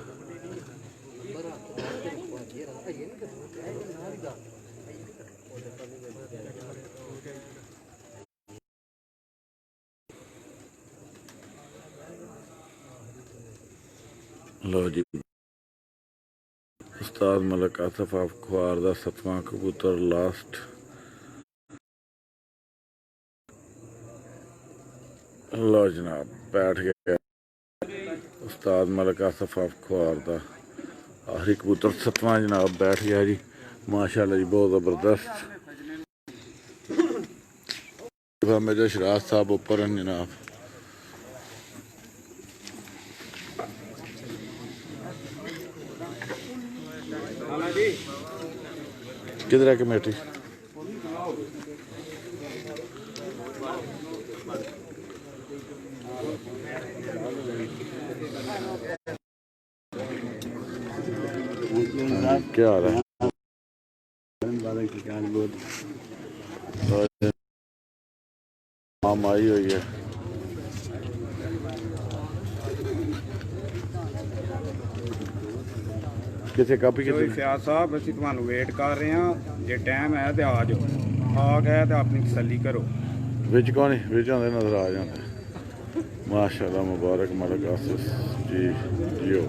लो जी उस्ताद मलिक आसिफ अफखार दा 7वां कबूतर लास्ट। लो जनाब बैठ गया उस्ताद मलिक आसिफ अफखार दा आखिरी कबूतर 7वां जनाब बैठ गया जी माशाल्लाह जी, बहुत ज़बरदस्त। मेजर शराज साहब ऊपर हैं जनाब। किधर है कमेटी? क्या हाल है? आम आई हुई है। किसे कापी किसे फियाज साहब ਅਸੀਂ ਤੁਹਾਨੂੰ ਵੇਟ ਕਰ ਰਹੇ ਹਾਂ, ਜੇ ਟਾਈਮ ਹੈ ਤੇ ਆ ਜਾਓ, ਆ ਗਏ ਤੇ ਆਪਣੀ ਤਸੱਲੀ ਕਰੋ। विच कौन विच आते नजर आ जाते। माशाल्लाह मुबारक मलिक आसिफ जी जियो।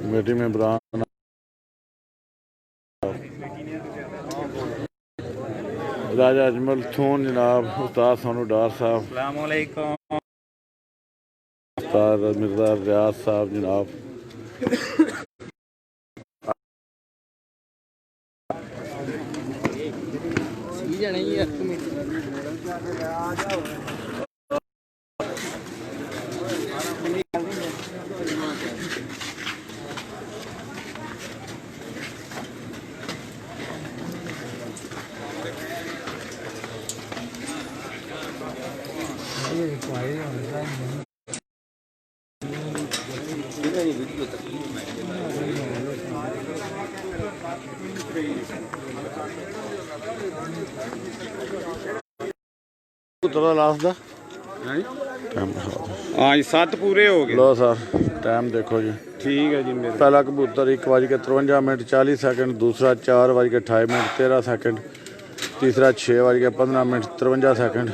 कमेटी में इमरान राजा अजमल थून जनाब, उस्ताद सोनू डार साहब, अस्सलाम वालेकुम, उस्ताद मिर्जा रियाज साहब जनाब। लास्ट दा हाँ जी 7 पूरे हो गए। लो सर टाइम देखो जी। ठीक है जी। मेरे पहला कबूतर 1:53 चालीस सेकंड, दूसरा 4:28 13 सेकंड, तीसरा 6:15 53 सेकंड,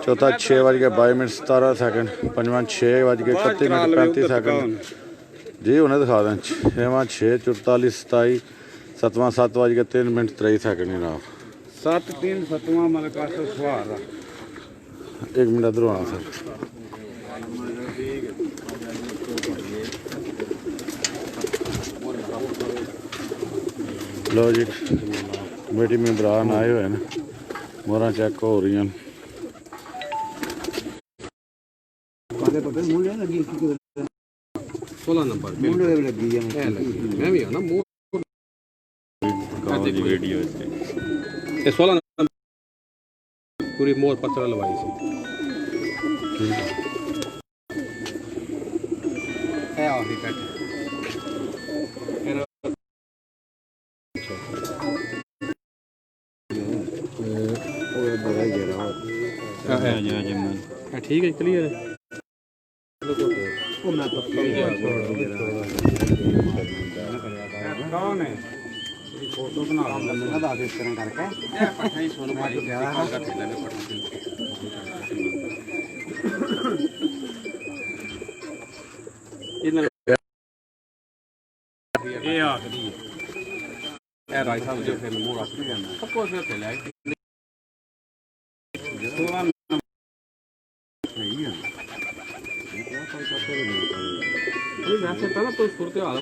चौथा 6:22 17 सेकंड, पंजवां 6:31 35 सेकंड जी उन्हें दिखा दें। छेवां 6:44 27, सतवां 7:03 23 सेकंड जनाब। 7 3 7वां मलिक आसिफ अफखार। 1 मिनट इधर आना सर। लो जी कमेटी में इमरान आए हुए हैं, मोहरा चेक हो रही हैं। ਇਹ 16 ਨੰਬਰ ਪੂਰੀ ਮੋਰ ਪੱਤਰ ਲਵਾਈ ਸੀ। ਇਹ ਆਹੀ ਕੱਟ ਠੀਕ ਹੈ ਕਲੀਅਰ ਹੈ। कौन है फोटो बना दस इस तरह करके पट्ठा ही सोनू भाई का ठेला में ये आखरी है राय साहब जो फिर मुंह रख के सब कुछ में ठेला है वैसे पहला तो सूरत हाल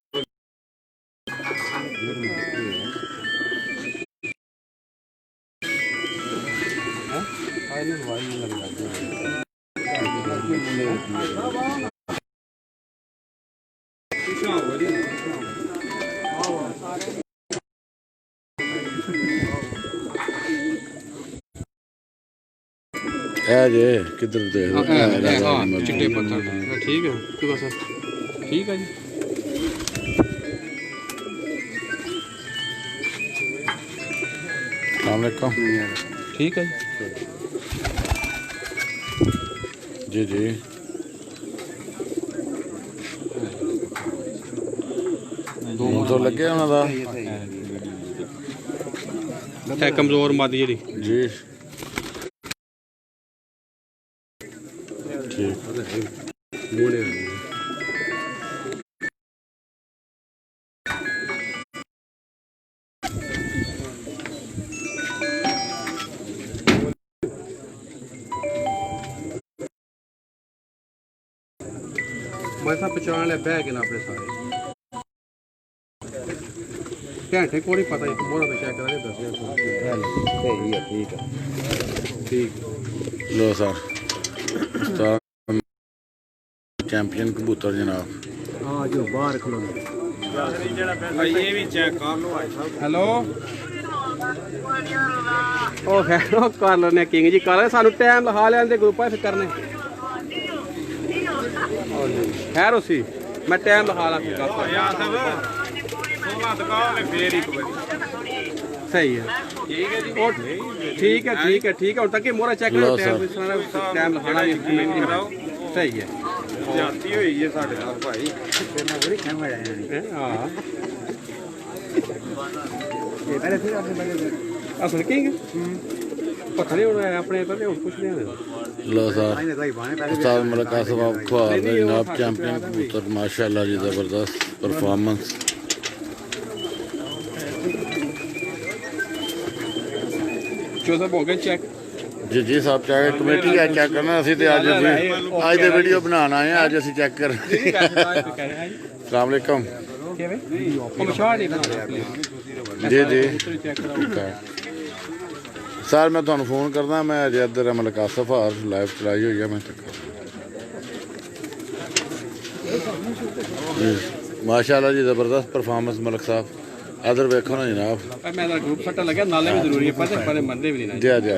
जे किधर देख चिट्टे पत्थर ठीक है तो बस ठीक है जी सलामकुम ठीक है जी जी तो लगे उन्होंने है कमजोर मादी जी जी ठीक मोड़े मैं सब पहचान लिया बह के ना अपने सारे घंटे को नहीं पता मोड़ा पे चेक करा दस सही है ठीक है ठीक लो सर उस्ताद चैंपियन कबूतर जनाब हाँ जो बाहर खड़ो ये भी चेक कर लो भाई साहब हेलो ओ खैर कर लेने किंग जी कर सानू टाइम लखा लेंदे ग्रुप फिर करने खैर उसी मैं टाइम लखा ला सही है ठीक है ठीक है ठीक है और तक मोरा चेक करो टाइम लखाना सही है जाती हुई है साढ़े नाल भाई तेरे बड़ी कैमरा है हां ये पहले फिर आपने असल किंग पता नहीं होना अपने पहले और कुछ नहीं लो सर उस्ताद मलिक आसिफ आप ख्वार जनाब चैंपियन कबूतर माशाल्लाह जी ज़बरदस्त परफॉर्मेंस चौथा हो गया चेक जी जी साहब चेक कमेटी है चेक करना असं तो अज दे वीडियो बनाना आए अज असी चेक कर अस्सलाम वालेकुम जी जी सर मैं ਤੁਹਾਨੂੰ फोन करना मैं अजे इधर मलिक आसिफ हार लाइव चलाई हुई है मैं माशाल्लाह जी ज़बरदस्त परफॉर्मेंस मलिक साहब इधर वेखो ना जनाब मैं ग्रुप सट्टा लगा नाले भी जरूरी है पता मंदे भी नहीं जी जी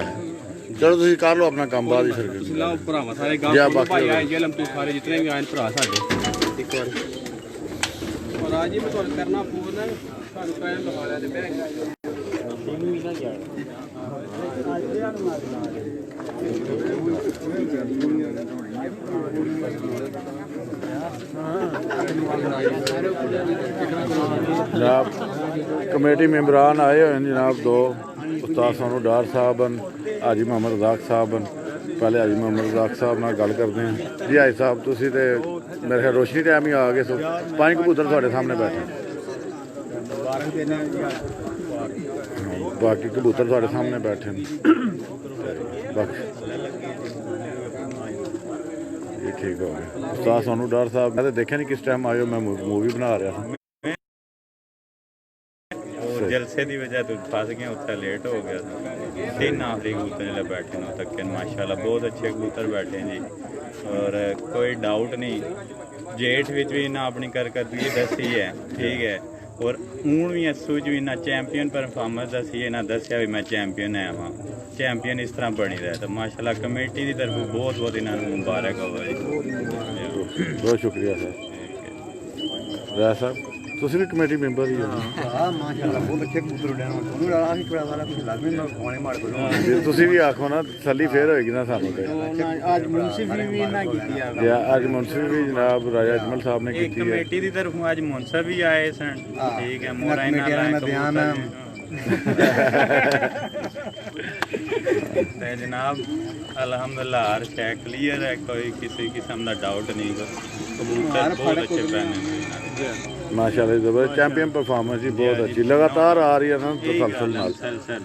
चलो तुम कर लो अपना काम बाद ही फिर लाओ भरावा सारे गांव भाई आए जेलम तू सारे जितने भी आए भरा साडे एक बार और आज ही मैं ਤੁਹਾਨੂੰ करना फोन है ਤੁਹਾਨੂੰ टाइम लगा लिया ते मैं जनाब कमेटी मेंबरान आए हुए हैं जनाब दो उस्ताद सोनू डार साहब हाजी मोहम्मद रज़ाक साहब पहले हाजी मोहम्मद रज़ाक साहब नाल गल करते हैं जी हाजी साहब तुसी ते मेरे ख्याल रोशनी टाइम ही आ गए सो 5 कबूतर तुहाडे सामने बैठे बाकी कबूतर तुहाडे सामने बैठे बाकी ये ठीक हो गया उस्ताद सोनू डार साहब मैं तो देखा नहीं किस टाइम आए हो मैं मूवी बना रहा था जलसे की वजह तो फस गया उत्थे लेट हो गया था 3 आखिरी कबूतर जिसले बैठे ना तक माशाल्लाह बहुत अच्छे कबूतर बैठे जी और कोई डाउट नहीं जेठ विच भी इन्हें अपनी करकदगी दसी है ठीक है और हूँ भी असू च भी इन्हें चैंपियन परफॉर्मेंस दसी इन्हें दसिया भी मैं चैंपियन है वहाँ चैंपियन इस तरह बनी रहा तो माशाल्लाह कमेटी की तरफ बहुत बहुत इन्होंने मुबारक हो बहुत शुक्रिया सर राय साहब ਤੁਸੀਂ ਵੀ ਕਮੇਟੀ ਮੈਂਬਰ ਹੀ ਹੋ हाँ माशाल्लाह बहुत अच्छे कबूतर उड़े हैं दोनों डाला ही थोड़ा वाला कुछ लाजमी ना खाने मार को ਜੀ ਤੁਸੀਂ ਵੀ ਆਖੋ ਨਾ ਤਸੱਲੀ ਫੇਰ ਹੋਏਗੀ ਨਾ ਸਾਨੂੰ ਤੇ आज मुंसिफी भी ना की है ਜਾਂ ਅੱਜ ਮੁਨਸੀ ਵੀ ਜਨਾਬ ਰਾਜਾ ਅਜਮਲ ਸਾਹਿਬ ਨੇ ਇਹ ਕੀਤੀ ਹੈ ਕਮੇਟੀ ਦੀ ਤਰਫੋਂ ਅੱਜ ਮੁਨਸਬ ਵੀ ਆਏ ਸਨ ਠੀਕ ਹੈ ਮੋਰਾ कमेटी वाले में बयान है ਤੇ ਜਨਾਬ ਅਲਹਮਦੁਲਿਲਾ ਹਰ ਸ਼ੈ ਕਲੀਅਰ ਹੈ ਕੋਈ ਕਿਸੇ ਕਿਸਮ ਦਾ ਡਾਊਟ ਨਹੀਂ ਕਬੂਤਰ ਬਹੁਤ ਅੱਛੇ ਪੈਣੇ ਨੇ ਮਾਸ਼ਾਅੱਲਾ ਜ਼ਬਰ ਚੈਂਪੀਅਨ ਪਰਫਾਰਮੈਂਸ ਜੀ ਬਹੁਤ ਅੱਛੀ ਲਗਾਤਾਰ ਆ ਰਹੀ ਹੈ ਨਾ ਤਸਲਸਲ ਨਾਲ ਸਲਸਲ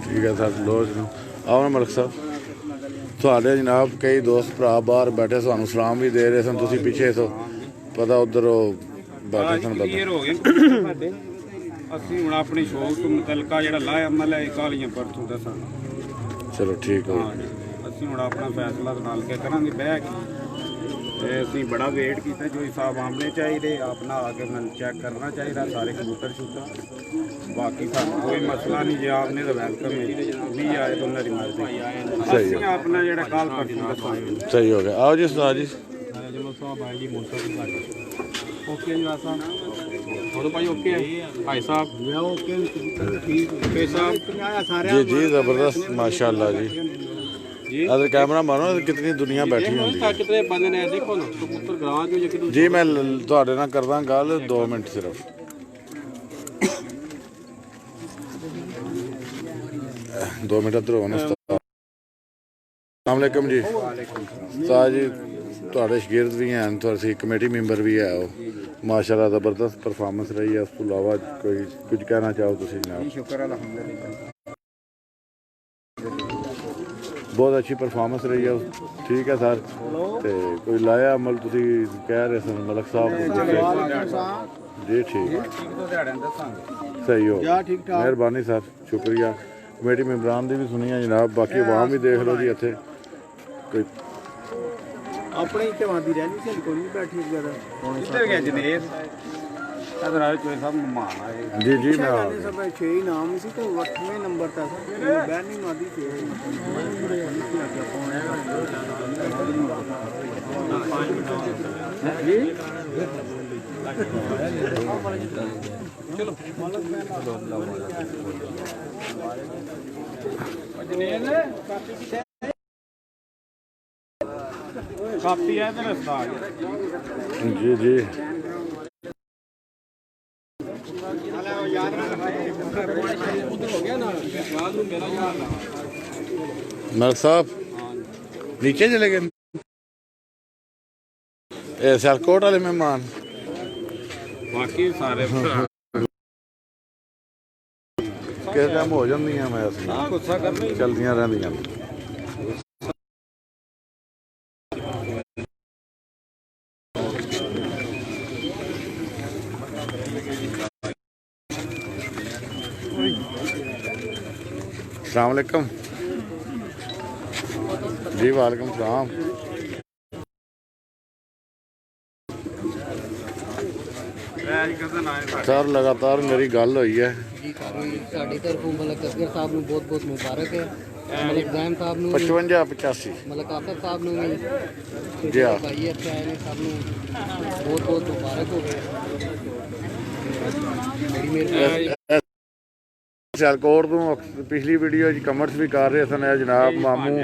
ਠੀਕ ਹੈ ਸਰ ਲੋਜ ਨੂੰ ਆਓ ਨਾ ਮਲਕ ਸਾਹਿਬ ਤੁਹਾਡੇ ਜਨਾਬ ਕਈ ਦੋਸਤ ਭਰਾ ਬਾਹਰ ਬੈਠੇ ਤੁਹਾਨੂੰ ਸਲਾਮ ਵੀ ਦੇ ਰਹੇ ਸਨ ਤੁਸੀਂ ਪਿੱਛੇ ਤੋਂ ਪਤਾ ਉਧਰ ਉਹ ਬੈਠੇ ਸਨ ਕਲੀਅਰ ਹੋ ਗਏ ਕਬੂਤਰ ਸਾਡੇ ਅਸੀਂ ਹੁਣ ਆਪਣੀ ਸ਼ੌਕ ਮੁਤਲਕਾ ਜਿਹੜਾ ਲਾਇਆ ਅਮਲ ਹੈ ਕਾਲੀਆਂ ਪਰਤੂ ਦਾ ਸਾਨੂੰ ਚਲੋ ਠੀਕ ਹੋ ਹਾਂ ਜੀ ਅਸੀਂ ਹੁਣ ਆਪਣਾ ਫੈਸਲਾ ਨਾਲ ਕੇ ਕਰਾਂਗੇ ਬਹਿ ਕੇ ਤੇ ਅਸੀਂ ਬੜਾ ਵੇਟ ਕੀਤਾ ਜੋ ਹਿਸਾਬ ਆਮਨੇ ਚਾਹੀਦੇ ਆਪਣਾ ਆ ਕੇ ਮੈਨੂੰ ਚੈੱਕ ਕਰਨਾ ਚਾਹੀਦਾ ਸਾਰੇ ਕਬੂਤਰ ਸ਼ੁੱਧਾ ਬਾਕੀ ਸਾਨੂੰ ਕੋਈ ਮਸਲਾ ਨਹੀਂ ਜੇ ਆਪਨੇ ਤਾਂ ਵੈਲਕਮ ਹੈ ਵੀ ਆਏ ਤਾਂ ਉਹਨਾਂ ਦੀ ਮਰਜ਼ੀ ਅਸੀਂ ਆਪਣਾ ਜਿਹੜਾ ਕਾਲ ਪਰਤੂ ਦੱਸਾਂਗੇ ਸਹੀ ਹੋ ਗਿਆ ਆਓ ਜੀ ਉਸਤਾਦ ਜੀ ਜਮਲ ਸਾਹਿਬ ਆਏ ਜੀ ਮੋਟਰ ਦੀ ਸਾਡੇ ਓਕੇ ਜੀ ਸਾਹਿਬ ਹੋਰ ਭਾਈ ਓਕੇ ਹੈ ਭਾਈ ਸਾਹਿਬ मैं ओके कबूतर ठीक ਓਕੇ ਸਾਹਿਬ आया सारे जी जी ज़बरदस्त माशाल्लाह जी जी अगर कैमरा मारो ना कितनी दुनिया बैठी होंगी है ਕਿਤਨੇ ਬੰਦੇ ਨੇ ਦੇਖੋ ਨਾ ਕਬੂਤਰ ਗਰਾਂ ਜੋ ਜੇ ਕਿਦੋਂ जी मैं ਤੁਹਾਡੇ ਨਾਲ ਕਰਦਾ ਗੱਲ 2 ਮਿੰਟ ਸਿਰਫ 2 ਮਿੰਟ ਇੱਧਰ ਹੋਣਾ अस्सलाम जी उस्ताद जी ਤੁਹਾਡੇ ਸ਼ਾਗਿਰਦ ਵੀ ਹਨ ਤੁਸੀਂ ਕਮੇਟੀ ਮੈਂਬਰ ਵੀ ਹੈ ਉਹ ਮਾਸ਼ਾਅੱਲਾ ਜ਼ਬਰਦਸਤ ਪਰਫਾਰਮੈਂਸ ਰਹੀ ਹੈ ਉਸ ਤੋਂ ਇਲਾਵਾ ਕੋਈ ਕੁਝ ਕਹਿਣਾ ਚਾਹੋ ਤੁਸੀਂ ਜਨਾਬ शुक्र अल्हम्दुलिल्लाह ਬਹੁਤ ਅੱਛੀ ਪਰਫਾਰਮੈਂਸ ਰਹੀ ਹੈ ਠੀਕ ਹੈ ਸਰ ਤੇ ਕੋਈ ਲਾਇਆ ਅਮਲ ਤੁਸੀਂ ਕਹਿ ਰਹੇ ਸਨ ਮਲਕ ਸਾਹਿਬ ਜੀ ਠੀਕ ਸਹੀ ਹੋ ਮਿਹਰਬਾਨੀ ਸਰ ਸ਼ੁਕਰੀਆ ਕਮੇਟੀ ਮੈਂਬਰਾਂ ਦੀ ਵੀ ਸੁਣੀ ਹੈ ਜਨਾਬ ਬਾਕੀ ਆਵਾਮ ਵੀ ਦੇਖ ਲਓ ਜੀ ਇੱਥੇ ਕੋਈ अपने ही चवादी रहनी सी कोई नहीं बैठी ज्यादा ਇੱਧਰ ਗਿਆ ਜਨੇਸ ਇਧਰ ਆਏ ਕੋਈ ਸਭ ਮਹਿਮਾਨ ਆਏ जी जी मैं आ ये सब 6 ही नाम सी तो 8वें नंबर था सर बैनी मादी थे ਕਾਪੀ ਹੈ ਤੇ ਰਸਤਾ जी जी ਹੋ ਗਿਆ ਨਾ ਬਾਅਦ ਨੂੰ ਮੇਰਾ ਯਾਰ ਨਾ मलक साहब नीचे चले गए ये सियालकोट वाले मेहमान ਬਾਕੀ ਸਾਰੇ किस टाइम हो जांदियां मैं ਗੁੱਸਾ ਕਰਨਾ ਹੀ चलदियां रहंदियां अस्सलाम वालेकुम जी वालेकुम सलाम ਰਾਜ ਕਦਨ ਆਏ ਸਾਡੇ सर लगातार मेरी गल हुई है जी साड़ी तरफों मलक असगर साहब ਨੂੰ ਬਹੁਤ ਬਹੁਤ ਮੁਬਾਰਕ ਹੈ ਮਲਕ ਜ਼ਾਇਮ ਸਾਹਿਬ ਨੂੰ 55 85 ਮਲਕ ਆਸਫ ਸਾਹਿਬ ਨੂੰ ਵੀ ਜੀ ਹਾਂ ਭਾਈ ਇੱਥੇ ਆਏ ਨੇ ਸਭ ਨੂੰ ਬਹੁਤ ਬਹੁਤ ਮੁਬਾਰਕ ਹੋਵੇ ਮੇਰੀ ਮਿਹਰਬਾਨੀ ਸਿਆਲਕੋਟ ਤੋਂ ਪਿਛਲੀ ਵੀਡੀਓ 'ਚ ਕਮੈਂਟਸ ਵੀ ਕਰ ਰਹੇ ਸਨ ਇਹ ਜਨਾਬ ਮਾਮੂ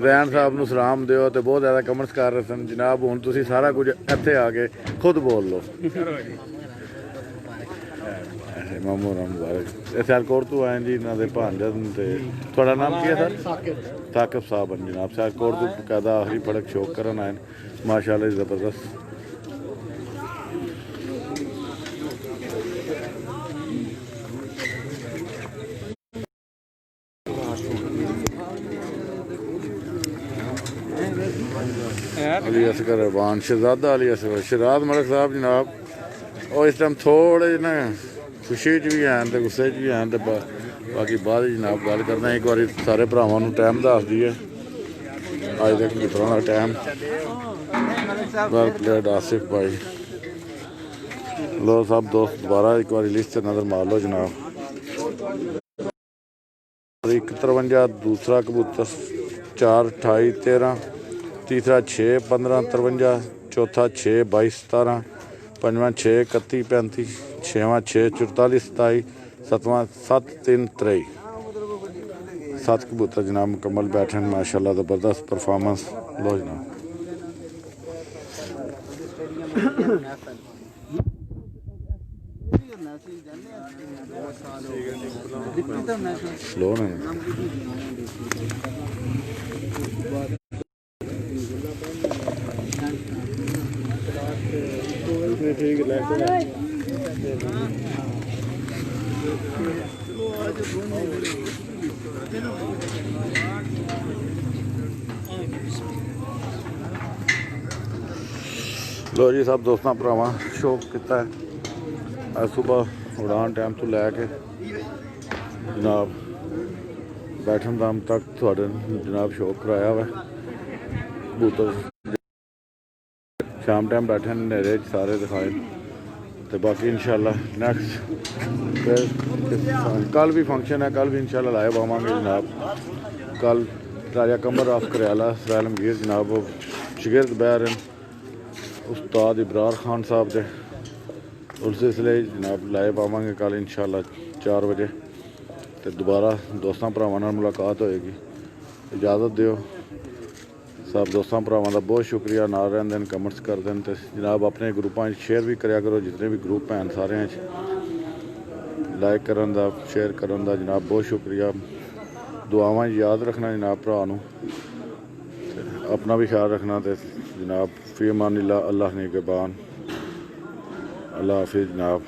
ਜ਼ੈਨ ਸਾਹਿਬ ਨੂੰ ਸਲਾਮ ਦਿਓ ਤੇ ਬਹੁਤ ਜ਼ਿਆਦਾ ਕਮੈਂਟਸ ਕਰ ਰਹੇ ਸਨ ਜਨਾਬ ਹੁਣ ਤੁਸੀਂ ਸਾਰਾ ਕੁਝ ਇੱਥੇ ਆ ਕੇ ਖੁਦ ਬੋਲ ਲਓ ਮਾਮੂ ਰਾਮ ਮੁਬਾਰਕ ਇਹ ਸਿਆਲਕੋਟ ਤੋਂ ਆਏ ਜੀ ਇਹਨਾਂ ਦੇ ਭਾਂਜਾ ਤੇ ਤੁਹਾਡਾ ਨਾਮ ਕੀ ਹੈ ਸਰ ਸਾਕਿਬ ਸਾਕਿਬ ਸਾਹਿਬ ਹਨ ਜਨਾਬ ਸਿਆਲਕੋਟ ਤੋਂ ਬਕਾਇਦਾ ਆਖਰੀ ਫੜਕ ਸ਼ੌਕ ਕਰਨ ਆਏ ਮਾਸ਼ਾਅੱਲਾ ਜ਼ਬਰਦਸਤ अली असगर रहमान शहजादा अली असगर शराद मलिक साहब जनाब और इस टाइम थोड़े ना खुशी च भी हैं तो गुस्से च भी हैं तो बाकी बाद जनाब गल करना एक बार सारे भरावां नूं टाइम दस दईए अज तक कबूतरां दा टाइम वेल प्लेड आसिफ भाई लो सब दोस्त दोबारा एक बार लिस्ट नज़र मार लो जनाब 153 दूसरा कबूतर 4 28 13 तीसरा 6 15 53 चौथा 6 22 17 पंजवां 6 31 35, छेवां 6 44 27, सतवां 7 3 23। 7 कबूतर जनाब मुकम्मल बैठे हैं माशाल्लाह, ज़बरदस्त परफॉर्मेंस। लो जनाब लो ने लो जी सब दोस्तों भरावां शौक किया है अज सुबह उड़ान टाइम तो लैके जनाब बैठन दम तक थोड़े जनाब शौक कराया हुआ कबूतर शाम टाइम बैठे नेरे सारे दिखाए तो बाकी इंशाल्लाह नैक्सट फिर कल भी फंक्शन है, कल भी इंशाल्लाह लाए पावांगे जनाब। कल राजा कमर ऑफ करयाला सरालमगीर जनाब शगिरद बैर उस्ताद इब्रार खान साहब के उस सिलसिले जनाब लाए पावांगे कल इंशाल्लाह 4 बजे। तो दोबारा दोस्तों भरावां नाल मुलाकात होएगी। इजाज़त दिओ सब दोस्तों भरावां दा बहुत शुक्रिया, नाल रहिंदे न कमेंट्स करदे न ते जनाब अपने ग्रुपां शेयर भी करया करो, जितने भी ग्रुप हैं सारे लाइक करन दा शेयर करन दा जनाब बहुत शुक्रिया। दुआवां याद रखना जनाब भरा नूं, अपना भी ख्याल रखना ते जनाब फी अमानिल्लाह, अल्लाह निगहबान, अल्लाह हाफिज़ जनाब।